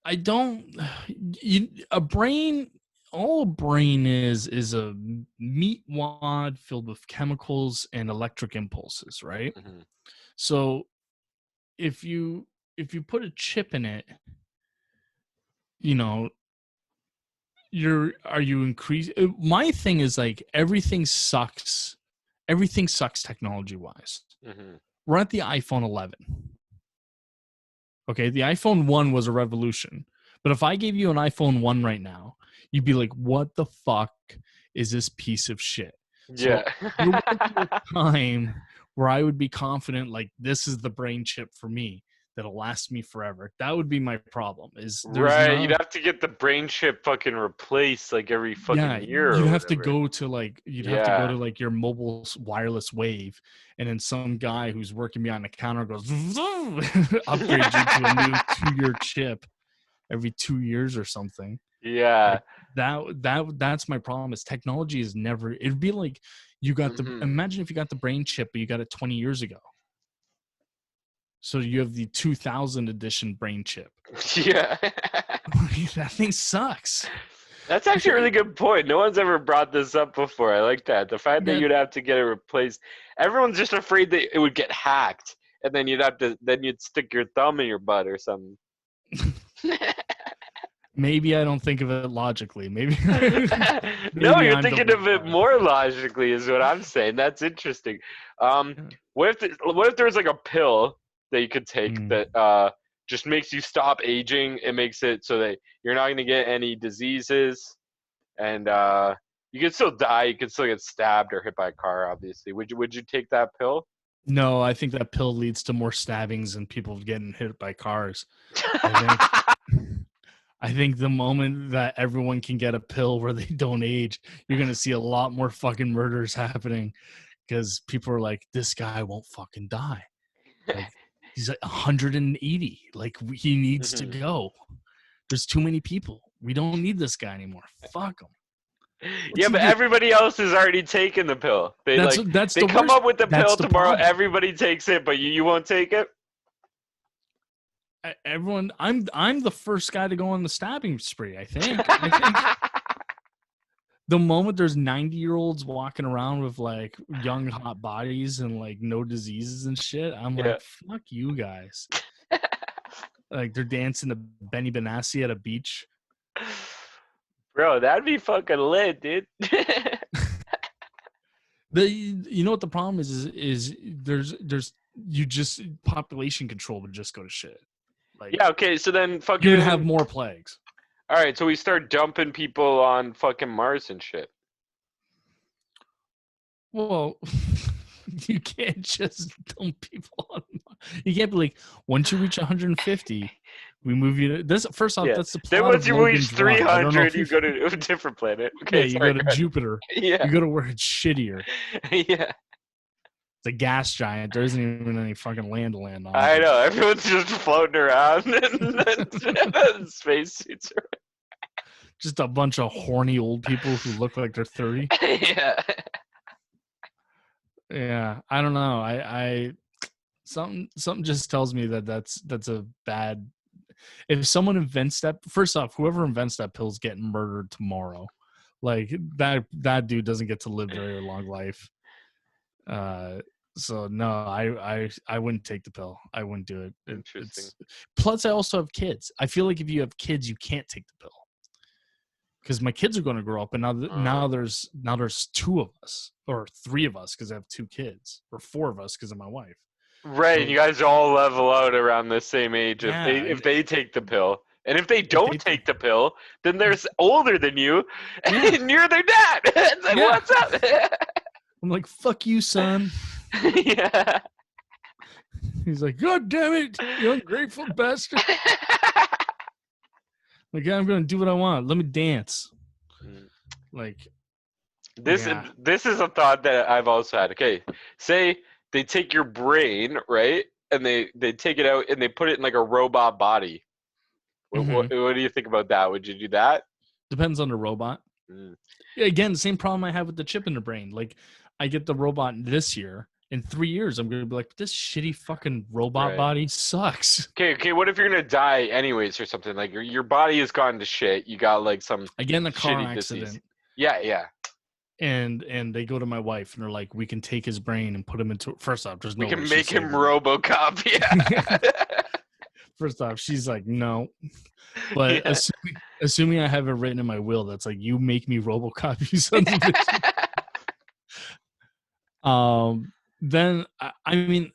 I don't. A brain, all a brain is a meat wad filled with chemicals and electric impulses, right? Mm-hmm. So if you put a chip in it, you know, are you increasing? My thing is like everything sucks technology wise. Mm-hmm. We're at the iPhone 11. Okay, the iPhone 1 was a revolution. But if I gave you an iPhone 1 right now, you'd be like, what the fuck is this piece of shit? Yeah. So there would be a time where I would be confident, like, this is the brain chip for me that'll last me forever. That would be my problem. Right, you'd have to get the brain chip fucking replaced like every fucking year. You'd have to go to like your mobile wireless wave, and then some guy who's working behind the counter goes upgrade you to a new 2-year chip every 2 years or something. Yeah. Like that's my problem. Is technology is never. It'd be like you got imagine if you got the brain chip, but you got it 20 years ago. So you have the 2000 edition brain chip. Yeah. That thing sucks. That's actually a really good point. No one's ever brought this up before. I like that. The fact that you'd have to get it replaced. Everyone's just afraid that it would get hacked, and then you'd stick your thumb in your butt or something. Maybe I don't think of it logically. Maybe no, you're thinking of it more logically, is what I'm saying. That's interesting. What if there's like a pill that you could take that just makes you stop aging? It makes it so that you're not going to get any diseases, and you can still die. You can still get stabbed or hit by a car. Obviously, would you take that pill? No, I think that pill leads to more stabbings and people getting hit by cars. I think the moment that everyone can get a pill where they don't age, you're going to see a lot more fucking murders happening because people are like, this guy won't fucking die. Like, he's like 180. Like, he needs to go. There's too many people. We don't need this guy anymore. Fuck him. Yeah, but everybody else has already taken the pill. They come up with the pill tomorrow. Everybody takes it, but you won't take it. Everyone, I'm the first guy to go on the stabbing spree. I think the moment there's 90-year-olds walking around with like young hot bodies and like no diseases and shit, I'm like, fuck you guys. Like they're dancing to Benny Benassi at a beach. Bro, that'd be fucking lit, dude. You know what the problem is there's you just population control would just go to shit. Like, yeah, okay, so then fucking you'd have more plagues. All right, so we start dumping people on fucking Mars and shit. Well, you can't just dump people on Mars. You can't be like, once you reach 150, we move you to this. First off, that's the plot. Then once you reach 300, you go to a different planet. Okay, you go to Jupiter. Yeah, you go to where it's shittier. Yeah. It's a gas giant. There isn't even any fucking land to land on. I know. Everyone's just floating around in spacesuits. Just a bunch of horny old people who look like they're 30. Yeah. Yeah. I don't know. I something just tells me that that's a bad. If someone invents that, first off, whoever invents that pill is getting murdered tomorrow. Like that dude doesn't get to live a very long life. So no, I wouldn't take the pill. I wouldn't do it. Interesting. Plus, I also have kids. I feel like if you have kids, you can't take the pill because my kids are going to grow up, and now there's two of us or three of us because I have two kids, or four of us because of my wife. Right, so, you guys all level out around the same age if they take the pill. And if they don't take the pill, then they're older than you, and you're their dad. It's like, what's up? I'm like, fuck you, son. Yeah. He's like, God damn it, you ungrateful bastard. Like, I'm going to do what I want. Let me dance. Like, this is a thought that I've also had. Okay, say they take your brain, right? And they take it out and they put it in like a robot body. What do you think about that? Would you do that? Depends on the robot. Yeah, again, same problem I have with the chip in the brain. Like, I get the robot this year. In 3 years, I'm going to be like, this shitty fucking robot body sucks. Okay, what if you're going to die anyways or something? Like, your body has gone to shit. You got, like, some I get in a car accident. Disease. Yeah. And they go to my wife, and they're like, we can take his brain and put him into... First off, there's no way. We can make him RoboCop, yeah. First off, she's like, no. But assuming I have it written in my will, that's like, you make me RoboCop, you son of a bitch. Then I mean,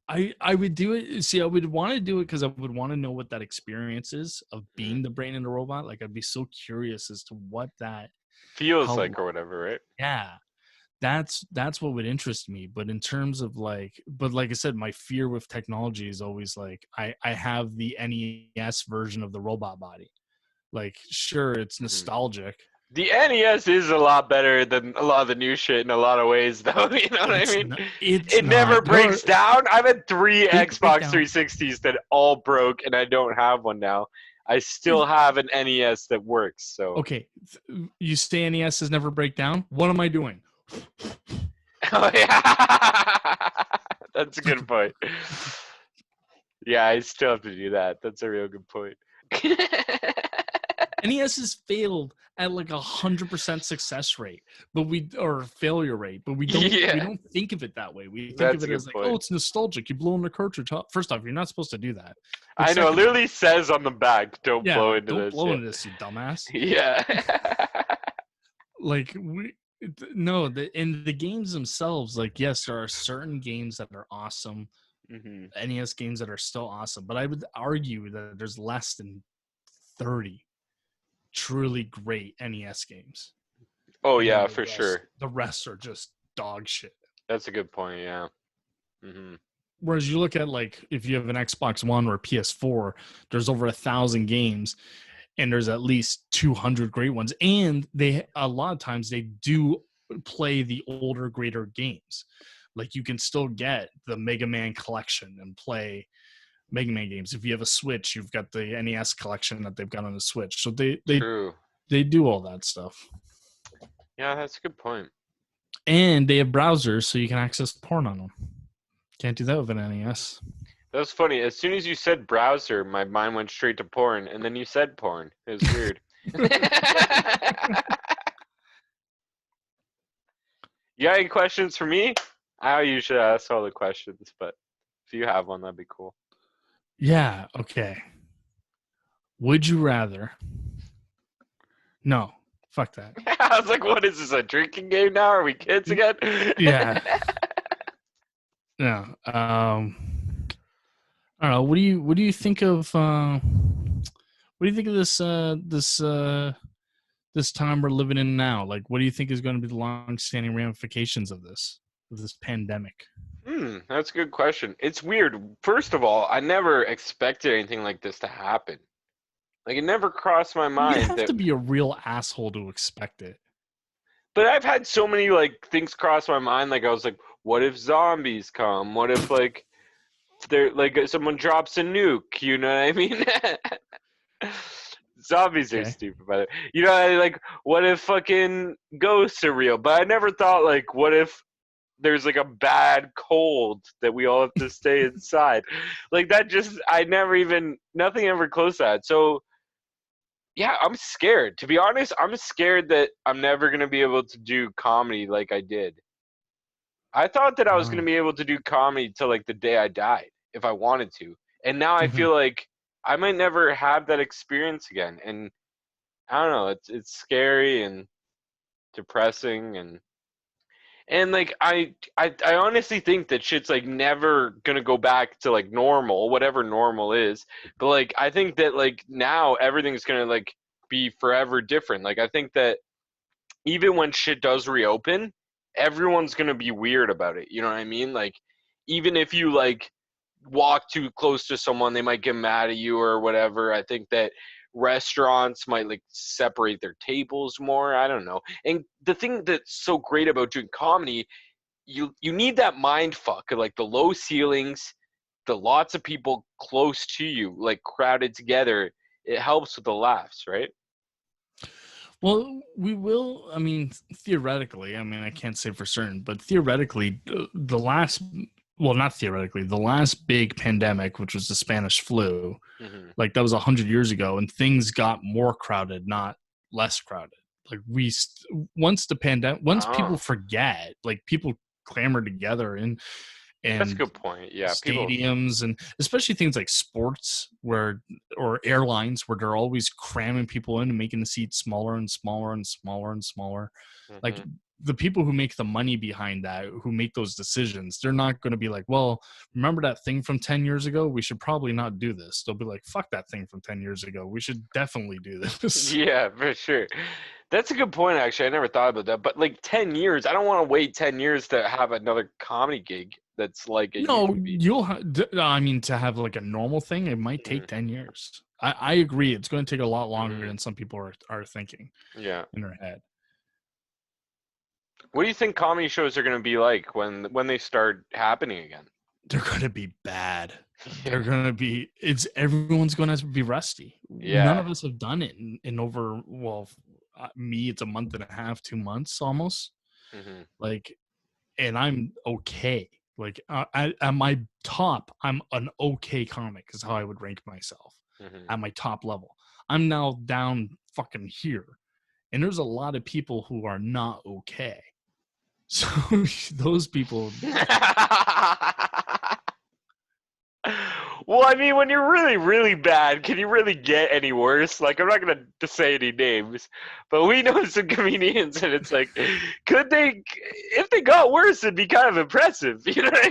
I would do it. See, I would want to do it because I would want to know what that experience is of being the brain in a robot. Like, I'd be so curious as to what that feels like or whatever, right? Yeah, that's what would interest me. But in terms of like I said, my fear with technology is always like I have the NES version of the robot body. Like, sure, it's nostalgic. The NES is a lot better than a lot of the new shit in a lot of ways, though. You know what I mean? It never breaks down. I've had 3 Xbox 360s that all broke, and I don't have one now. I still have an NES that works. So okay, you say NES has never break down. What am I doing? Oh yeah, that's a good point. Yeah, I still have to do that. That's a real good point. NES has failed at like 100% success rate, or failure rate, but we Yeah, don't think of it that way. We think of that's a it as good like, oh, point. it's nostalgic. You blow in the cartridge. First off, you're not supposed to do that. But I know. It second off, literally says on the back, "Don't blow yeah, into don't this." blow Yeah. into this, you dumbass. Yeah. Like no, in the games themselves, like yes, there are certain games that are awesome, hmm NES games that are still awesome, but I would argue that there's less than 30 truly great NES games. Oh And then yeah, for sure. the rest are just dog shit. That's a good point. Yeah. hmm Whereas you look at like if you have an Xbox One or PS4, there's over 1,000 games, and there's at least 200 great ones. And they a lot of times they do play the older, greater games. Like you can still get the Mega Man collection and play Mega Man games. If you have a Switch, you've got the NES collection that they've got on the Switch. So True. they do all that stuff. Yeah, that's a good point. And they have browsers so you can access porn on them. Can't do that with an NES. That was funny. As soon as you said browser, my mind went straight to porn, and then you said porn. It was weird. You got any questions for me? I usually ask all the questions, but if you have one, that'd be cool. Yeah, okay. Would you rather? No, fuck that. I was like, what is this, a drinking game now? Are we kids again? Yeah. No. I don't know. What do you think of what do you think of this time we're living in now? Like what do you think is going to be the long-standing ramifications of this pandemic? That's a good question. It's weird. First of all, I never expected anything like this to happen. Like it never crossed my You'd mind have that. to be a real asshole to expect it. But I've had so many like things cross my mind. Like I was like, what if zombies come? What if like they're like someone drops a nuke? You know what I mean? Zombies are Okay. stupid, by the way. You know, like what if fucking ghosts are real? But I never thought like, what if there's like a bad cold that we all have to stay inside? Like that just I never even nothing ever close to that. So yeah, I'm scared. To be honest, I'm scared that I'm never gonna be able to do comedy like I did. I thought that I was gonna Wow. be able to do comedy till like the day I died if I wanted to. And now I Mhm. feel like I might never have that experience again. And I don't know, it's scary and depressing and like I honestly think that shit's like never gonna go back to like normal, whatever normal is. But like I think that like now everything's gonna like be forever different. Like I think that even when shit does reopen, everyone's gonna be weird about it. You know what I mean? Like even if you like walk too close to someone, they might get mad at you or whatever. I think that restaurants might like separate their tables more. I don't know. And the thing that's so great about doing comedy, you need that mind fuck of like the low ceilings, the lots of people close to you, like crowded together. It helps with the laughs, right? Well, we will. I mean, theoretically. I mean, I can't say for certain, but theoretically, the last. Well, not theoretically. The last big pandemic, which was the Spanish flu, hmm like that was 100 years ago, and things got more crowded, not less crowded. Like once people Oh, forget, like people clamor together that's a and good point. Yeah, people. stadiums, and especially things like sports where or airlines where they're always cramming people in and making the seats smaller and smaller and smaller and smaller. Like hmm the people who make the money behind that, who make those decisions, they're not going to be like, well, remember that thing from 10 years ago, we should probably not do this. They'll be like, fuck that thing from 10 years ago, we should definitely do this. Yeah, for sure. That's a good point, actually. I never thought about that. But like 10 years, I don't want to wait 10 years to have another comedy gig that's like it used No, to be. I mean, to have like a normal thing, it might take hmm 10 years. I agree. It's going to take a lot longer hmm than some people are thinking Yeah. in their head. What do you think comedy shows are going to be like when they start happening again? They're going to be bad. Yeah. They're going to be, everyone's going to be rusty. None Yeah. of us have done it in over, well, me, it's a month and a half, 2 months almost. hmm Like, and I'm okay. Like at my top, I'm an okay comic is how I would rank myself at my top level. I'm now down fucking here. And there's a lot of people who are not okay. So those people. Well, I mean, when you're really, really bad, can you really get any worse? Like, I'm not going to say any names, but we know some comedians, and it's like, could they, if they got worse, it'd be kind of impressive. You know what I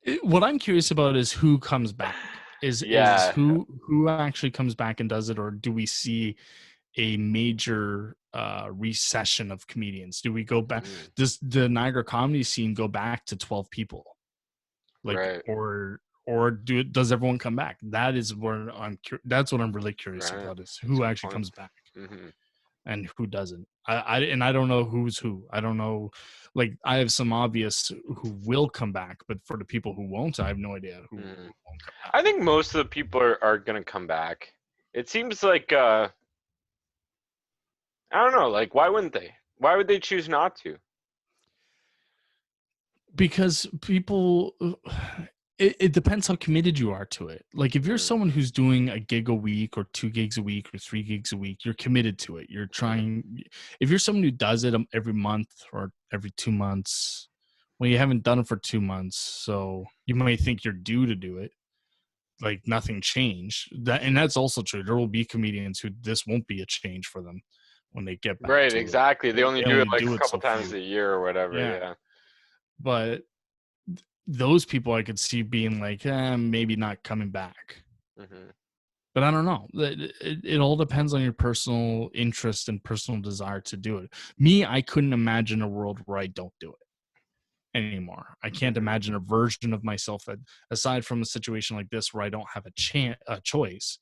mean? What I'm curious about is who comes back. Is who actually comes back and does it, or do we see a major recession of comedians? Do we go back? Does the Niagara comedy scene go back to 12 people? Like, right. or does everyone come back? That is where that's what I'm really curious about, is who actually comes back and who doesn't. I don't know who's who. I don't know. Like, I have some obvious who will come back, but for the people who won't, I have no idea who won't come back. I think most of the people are going to come back. It seems like I don't know. Like, why wouldn't they? Why would they choose not to? Because people, it depends how committed you are to it. Like, if you're someone who's doing a gig a week or 2 gigs a week or 3 gigs a week, you're committed to it. You're trying. If you're someone who does it every month or every 2 months, well, you haven't done it for 2 months, so you might think you're due to do it. Like, nothing changed. And that's also true. There will be comedians who this won't be a change for them when they get back. Right, to exactly. It. They only do it like a couple times a year or whatever. Yeah. But those people I could see being like, maybe not coming back. But I don't know. It all depends on your personal interest and personal desire to do it. Me, I couldn't imagine a world where I don't do it anymore. I can't imagine a version of myself that, aside from a situation like this where I don't have a choice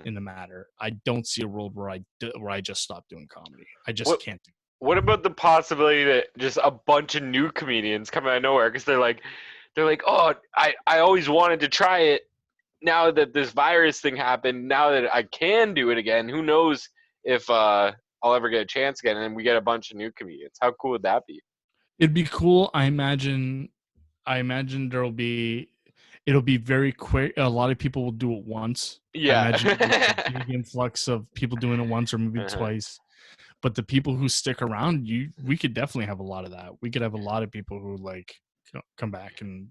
in the matter, I don't see a world where I just stop doing comedy. I just can't do it. What about the possibility that just a bunch of new comedians come out of nowhere because they're like, oh, I always wanted to try it. Now that this virus thing happened, now that I can do it again, who knows if I'll ever get a chance again? And then we get a bunch of new comedians. How cool would that be? It'd be cool. I imagine it'll be very quick. A lot of people will do it once. Yeah. I imagine a big influx of people doing it once or maybe twice. But the people who stick around, we could definitely have a lot of that. We could have a lot of people who like come back and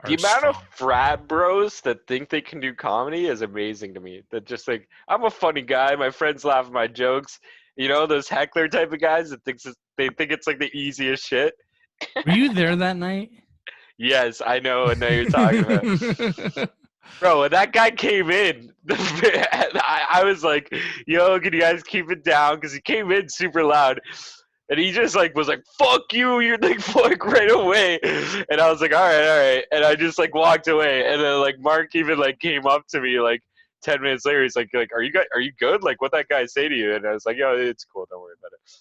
the amount of frat bros that think they can do comedy is amazing to me. That just like, I'm a funny guy. My friends laugh at my jokes. You know, those heckler type of guys that they think it's like the easiest shit. Were you there that night? Yes, I know. I know you're talking about. Bro, when that guy came in, I was like, yo, can you guys keep it down? Because he came in super loud. And he just like was like, fuck you, you're like fuck right away. And I was like, all right. And I just like walked away. And then like Mark even like came up to me like 10 minutes later. He's like, are you good? Like, what that guy say to you? And I was like, yo, it's cool, don't worry about it.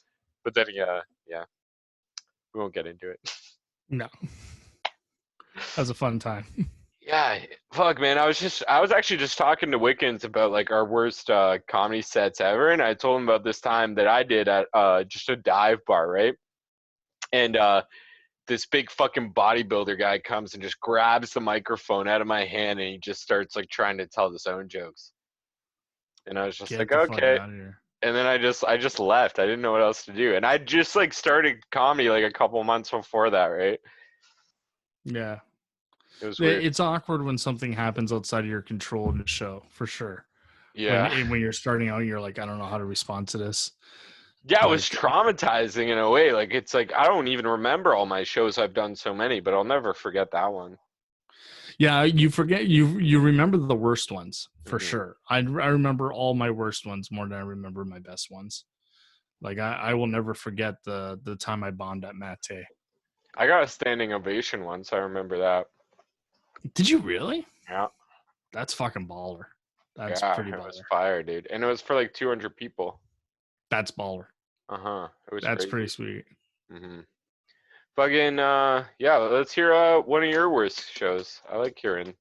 But then yeah. We won't get into it. No. That was a fun time. Yeah, fuck, man. I was actually just talking to Wickens about like our worst comedy sets ever, and I told him about this time that I did at just a dive bar, right? And this big fucking bodybuilder guy comes and just grabs the microphone out of my hand, and he just starts like trying to tell his own jokes. And I was just like, okay. And then I just left. I didn't know what else to do, and I just like started comedy like a couple months before that, right? Yeah. It was weird. It's awkward when something happens outside of your control in the show, for sure. Yeah. When you're starting out, you're like, I don't know how to respond to this. Yeah, it was traumatizing in a way. Like, it's like, I don't even remember all my shows. I've done so many, but I'll never forget that one. Yeah, you forget, you remember the worst ones, for sure. I remember all my worst ones more than I remember my best ones. Like, I will never forget the time I bombed at Mate. I got a standing ovation once. I remember that. Did you really? Yeah. That's fucking baller. That's pretty baller. It was fire, dude. And it was for like 200 people. That's baller. It was That's crazy. Pretty sweet. Fucking, yeah, let's hear one of your worst shows. I like hearing.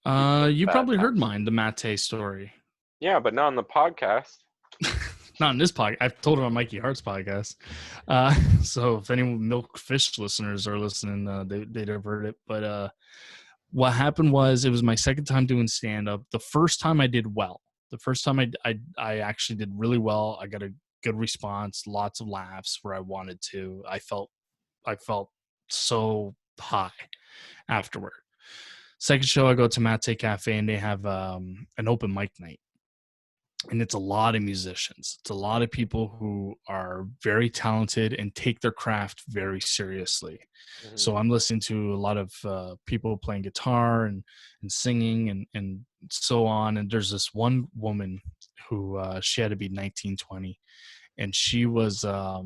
You probably heard mine, the Mate story. Yeah, but not on the podcast. Not in this podcast. I've told it on Mikey Hart's podcast. So if any Milk Fish listeners are listening, they'd have heard it. But what happened was it was my second time doing stand-up. The first time I did well. The first time I actually did really well. I got a good response, lots of laughs where I wanted to. I felt so high afterward. Second show, I go to Mate Cafe and they have an open mic night. And it's a lot of musicians. It's a lot of people who are very talented and take their craft very seriously. Mm-hmm. So I'm listening to a lot of people playing guitar and singing and so on. And there's this one woman who she had to be 19, 20. And she was, I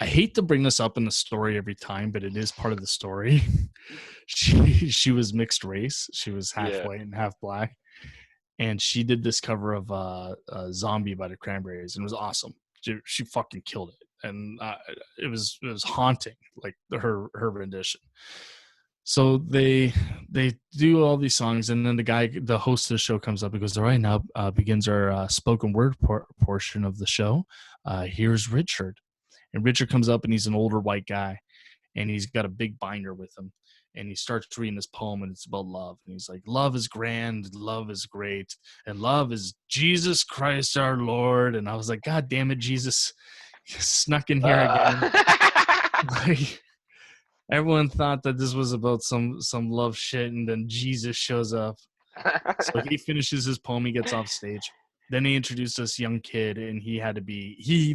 hate to bring this up in the story every time, but it is part of the story. She was mixed race. She was half white and half black. And she did this cover of Zombie by the Cranberries, and it was awesome. She fucking killed it. And it was haunting, like her rendition. So they do all these songs, and then the host of the show comes up and goes, all right, now begins our spoken word portion of the show. Here's Richard. And Richard comes up, and he's an older white guy, and he's got a big binder with him. And he starts reading this poem, and it's about love. And he's like, love is grand, love is great, and love is Jesus Christ our Lord. And I was like, God damn it, Jesus snuck in here again. Like, everyone thought that this was about some love shit, and then Jesus shows up. So he finishes his poem, he gets off stage. Then he introduced this young kid, and he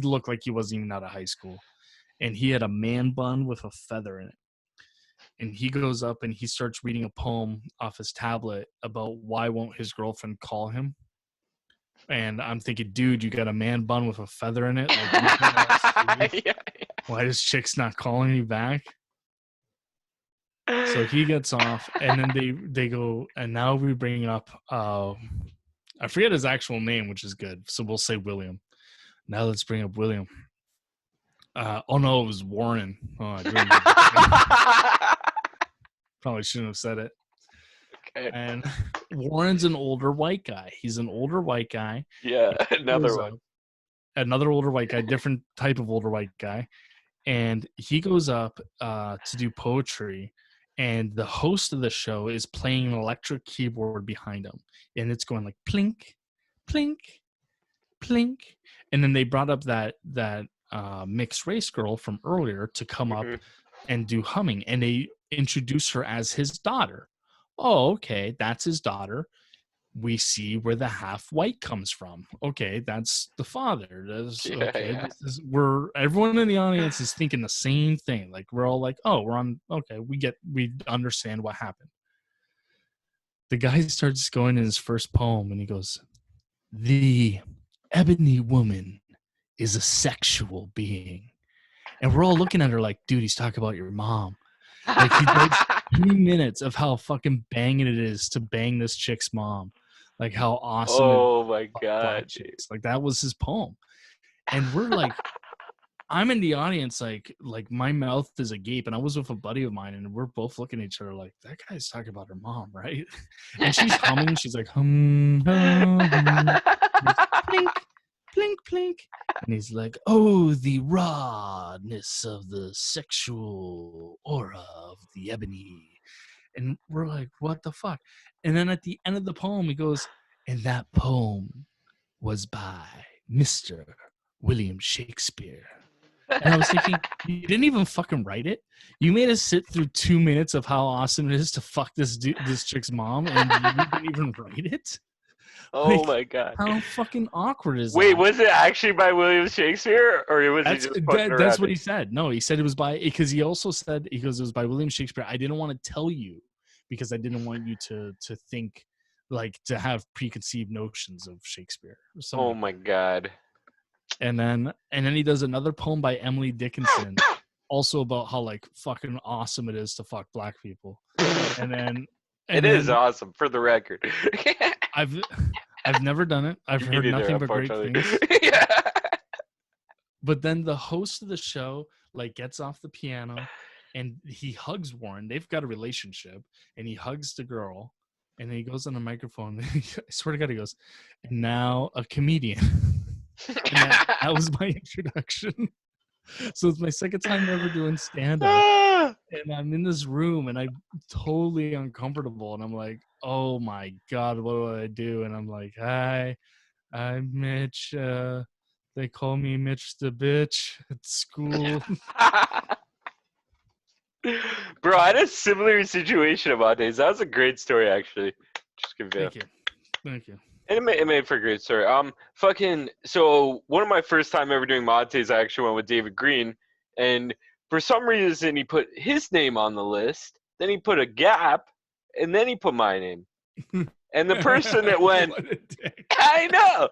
looked like he wasn't even out of high school. And he had a man bun with a feather in it. And he goes up and he starts reading a poem off his tablet about why won't his girlfriend call him. And I'm thinking, dude, you got a man bun with a feather in it? Like, why does chicks not calling you back? So he gets off, and then they go, and now we bring up, I forget his actual name, which is good. So we'll say William. Now let's bring up William. Oh no, it was Warren. Oh, I probably shouldn't have said it. Okay. And Warren's an older white guy. He's an older white guy. Yeah, another one. Another older white guy, different type of older white guy. And he goes up to do poetry, and the host of the show is playing an electric keyboard behind him. And it's going like plink, plink, plink. And then they brought up that mixed race girl from earlier to come up and do humming, and they introduce her as his daughter. Oh, okay, that's his daughter. We see where the half white comes from. Okay, that's the father. Everyone in the audience is thinking the same thing. Like, we're all like, oh, we understand what happened. The guy starts going in his first poem, and he goes, the ebony woman is a sexual being. And we're all looking at her like, dude, he's talking about your mom. Like, he takes 2 minutes of how fucking banging it is to bang this chick's mom. Like, how awesome. Oh my God. Like, that was his poem. And we're like, I'm in the audience, like my mouth is agape. And I was with a buddy of mine, and we're both looking at each other like, that guy's talking about her mom, right? And she's humming. She's like, hum, hum, hum. Plink, plink, plink. And he's like, oh, the rawness of the sexual aura of the ebony. And we're like, what the fuck? And then at the end of the poem, he goes, and that poem was by Mr. William Shakespeare. And I was thinking, you didn't even fucking write it. You made us sit through 2 minutes of how awesome it is to fuck this chick's mom, and you didn't even write it. Oh my God! How fucking awkward is that? Wait, was it actually by William Shakespeare, or was he just that's what he said? No, he said it was by, because he also said, he goes, it was by William Shakespeare. I didn't want to tell you because I didn't want you to think, like, to have preconceived notions of Shakespeare. Oh my God! And then he does another poem by Emily Dickinson, also about how, like, fucking awesome it is to fuck black people. And then it is awesome, for the record. I've never done it. I've heard nothing but great things. Yeah. But then the host of the show, like, gets off the piano, and he hugs Warren. They've got a relationship, and he hugs the girl, and then he goes on the microphone. I swear to God, he goes, and now a comedian. And that was my introduction. So it's my second time ever doing stand-up. And I'm in this room and I'm totally uncomfortable. And I'm like, oh my God, what do I do? And I'm like, hi, I'm Mitch. They call me Mitch the bitch at school. Bro, I had a similar situation about days. That was a great story, actually. Just give you. Thank you. And it made for a great story. So one of my first time ever doing mod days, I actually went with David Green, and for some reason he put his name on the list, then he put a gap, and then he put my name. And the person that went, I know,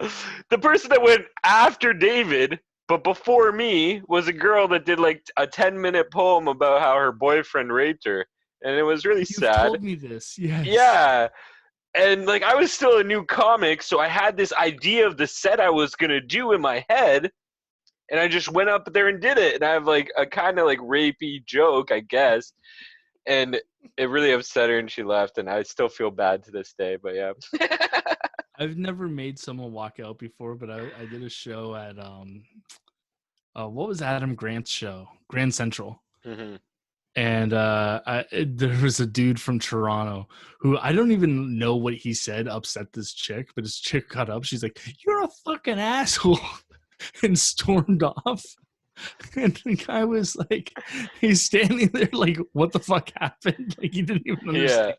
the person that went after David, but before me, was a girl that did like a 10-minute poem about how her boyfriend raped her, and it was really sad. You told me this, yes. Yeah. And like I was still a new comic, so I had this idea of the set I was gonna do in my head, and I just went up there and did it. And I have like a kind of like rapey joke, I guess, and it really upset her, and she left. And I still feel bad to this day. But yeah, I've never made someone walk out before, but I did a show at what was Adam Grant's show, Grand Central. Mm-hmm. And there was a dude from Toronto who I don't even know what he said upset this chick, but his chick got up. She's like, "You're a fucking asshole," and stormed off. And the guy was like, he's standing there like, "What the fuck happened?" Like he didn't even understand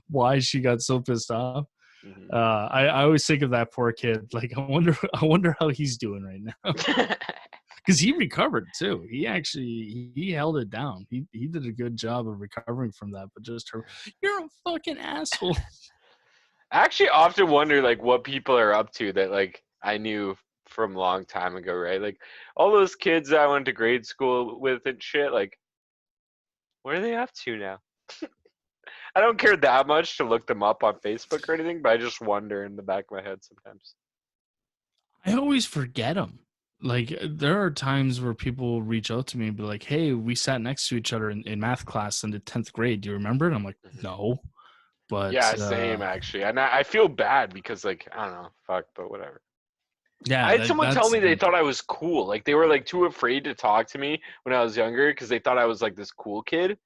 why she got so pissed off. Mm-hmm. I always think of that poor kid. Like I wonder how he's doing right now. Because he recovered too. He held it down. He did a good job of recovering from that. But just you're a fucking asshole. I actually often wonder like what people are up to that like I knew from a long time ago, right? Like all those kids I went to grade school with and shit, like what are they up to now? I don't care that much to look them up on Facebook or anything, but I just wonder in the back of my head sometimes. I always forget them. Like there are times where people will reach out to me and be like, "Hey, we sat next to each other in math class in the 10th grade. Do you remember?" And I'm like, "No." But yeah, same actually. And I feel bad because like I don't know, fuck, but whatever. Yeah, I had someone tell me they thought I was cool. Like they were like too afraid to talk to me when I was younger because they thought I was like this cool kid.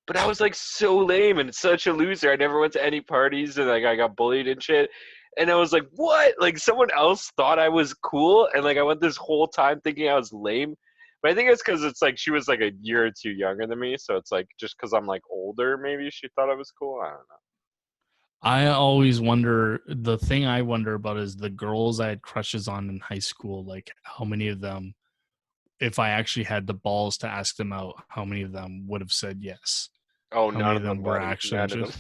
But I was like so lame and such a loser. I never went to any parties and like I got bullied and shit. And I was like, what? Like someone else thought I was cool, and like I went this whole time thinking I was lame. But I think it's because it's like she was like a year or two younger than me, so it's like just because I'm like older, maybe she thought I was cool. I don't know. I always wonder. The thing I wonder about is the girls I had crushes on in high school. Like how many of them, if I actually had the balls to ask them out, how many of them would have said yes? Oh, how none many of them were buddy. actually None of them.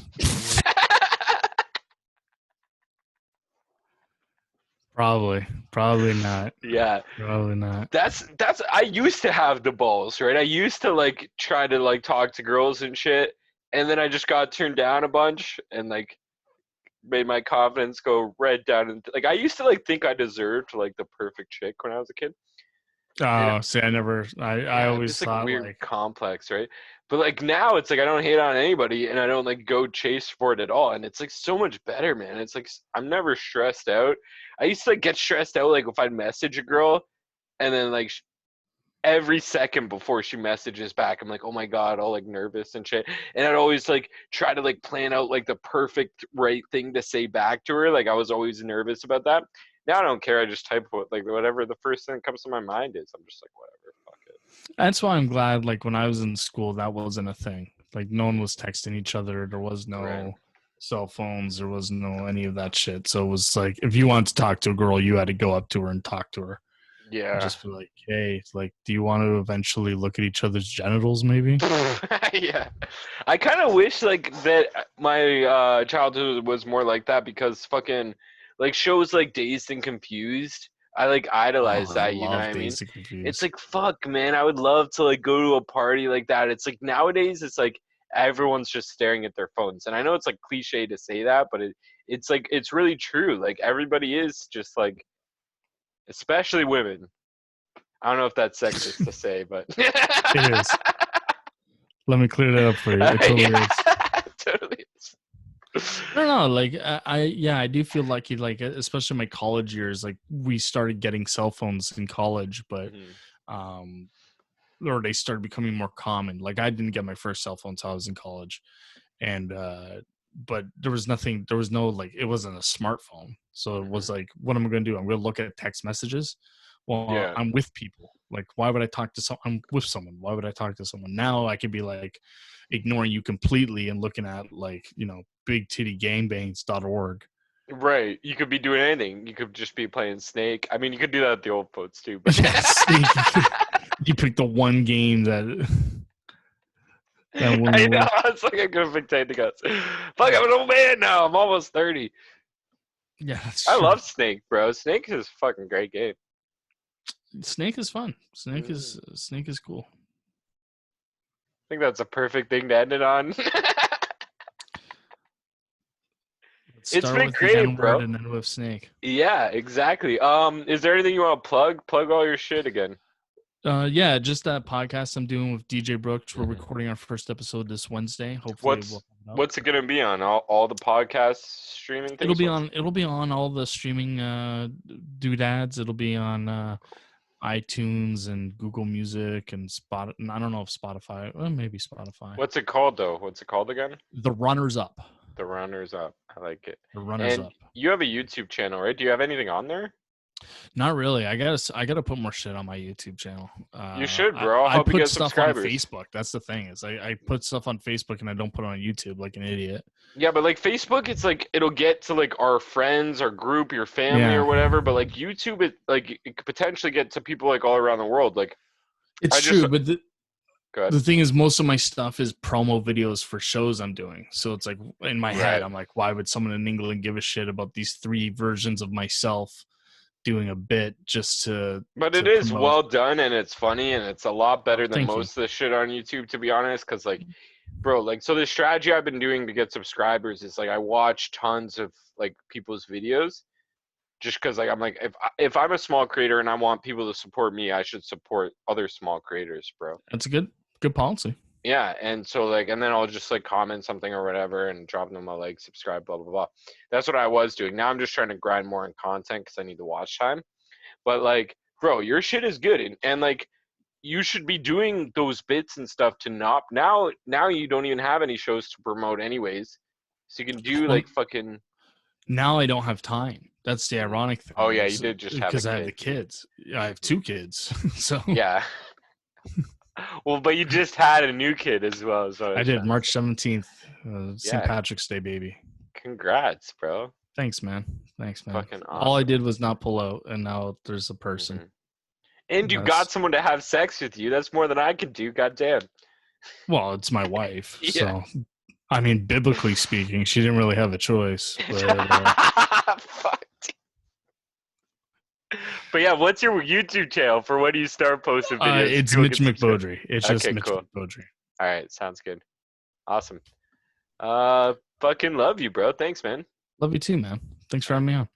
Probably not. Yeah. Probably not. That's I used to have the balls, right? I used to like try to like talk to girls and shit, and then I just got turned down a bunch and like made my confidence go right down. And like I used to like think I deserved like the perfect chick when I was a kid. Oh, see, I always This like thought weird like, complex, right? But like now it's like I don't hate on anybody and I don't like go chase for it at all. And it's like so much better, man. It's like I'm never stressed out. I used to like get stressed out like if I'd message a girl and then like every second before she messages back, I'm like, oh my God, all like nervous and shit. And I'd always like try to like plan out like the perfect right thing to say back to her. Like I was always nervous about that. Now I don't care. I just type what like whatever the first thing that comes to my mind is. I'm just like whatever, fuck it. that's why I'm glad. Like when I was in school, that wasn't a thing. Like no one was texting each other. There was no cell phones. There was no any of that shit. So it was like if you wanted to talk to a girl, you had to go up to her and talk to her. Yeah. Just be like, hey, like, do you want to eventually look at each other's genitals, maybe? Yeah. I kind of wish like that my childhood was more like that because fucking like shows like Dazed and Confused. I like idolize I that, you know what love I mean? Dazed and Confused. It's like fuck, man. I would love to like go to a party like that. It's like nowadays it's like everyone's just staring at their phones. And I know it's like cliche to say that, but it's like it's really true. Like everybody is just like especially women. I don't know if that's sexist to say, but it is. Let me clear that up for you. It totally is. Totally is. I don't know. Like I do feel like especially my college years, like we started getting cell phones in college, but um, or they started becoming more common. Like I didn't get my first cell phone until I was in college, and but there was no like it wasn't a smartphone, so it was like, what am I going to do? I'm going to look at text messages. Well, Yeah. I'm with people. Like, why would I talk to someone? I'm with someone. Why would I talk to someone? Now I could be like ignoring you completely and looking at like, bigtittygangbangs.org. Right. You could be doing anything. You could just be playing Snake. I mean, you could do that at the old folks too. But Yeah, Snake. You picked the one game that wouldn't I know. work. It's like a good big time to go. Fuck, I'm an old man now. I'm almost 30. Yeah, that's I true. love Snake, bro. Snake is a fucking great game. Snake is fun. Snake is cool. I think that's a perfect thing to end it on. It's Start been with the great, N bro. word and then with Snake. Yeah, exactly. Is there anything you want to plug? Plug all your shit again. Yeah, just that podcast I'm doing with DJ Brooks. We're recording our first episode this Wednesday. Hopefully, What's it gonna be on? All the podcast streaming things? It'll be on all the streaming doodads. It'll be on iTunes and Google Music and I don't know if Spotify. Well, maybe Spotify. What's it called though? What's it called again? The Runners Up. The Runners Up. I like it. The Runners and Up. You have a YouTube channel, right? Do you have anything on there? Not really. I gotta put more shit on my YouTube channel. You should, bro. I put you get stuff subscribers on Facebook. That's the thing is I put stuff on Facebook and I don't put it on YouTube like an idiot. Yeah, but like Facebook, it's like it'll get to like our friends, our group, your family, or whatever. But like YouTube, it could potentially get to people like all around the world. Like it's true, but the thing is, most of my stuff is promo videos for shows I'm doing. So it's like in my head, I'm like, why would someone in England give a shit about these 3 versions of myself doing a bit just to? But it is well done and it's funny and it's a lot better than most of the shit on YouTube, to be honest. Because like, bro, like, so the strategy I've been doing to get subscribers is like I watch tons of like people's videos. Just because, like, I'm like, if I'm a small creator and I want people to support me, I should support other small creators, bro. That's a good policy. Yeah, and so like, and then I'll just like comment something or whatever and drop them a like, subscribe, blah blah blah. That's what I was doing. Now I'm just trying to grind more in content because I need the watch time. But like, bro, your shit is good, and like, you should be doing those bits and stuff to not now. Now you don't even have any shows to promote, anyways, so you can do like fucking. Now I don't have time. That's the ironic thing. Oh yeah, you did just have because I have the kids. I have 2 kids, so yeah. Well, but you just had a new kid as well. So I did March 17th, St. Patrick's Day, baby. Congrats, bro. Thanks, man. Fucking awesome. All I did was not pull out, and now there's a person. And you got someone to have sex with you. That's more than I could do. Goddamn. Well, it's my wife, so I mean, biblically speaking, she didn't really have a choice. But, Fuck. But yeah, what's your YouTube channel for when do you start posting videos? It's Mitch McBeaudry. It's just Mitch McBeaudry. All right, sounds good. Awesome. Fucking love you, bro. Thanks, man. Love you too, man. Thanks for having me on.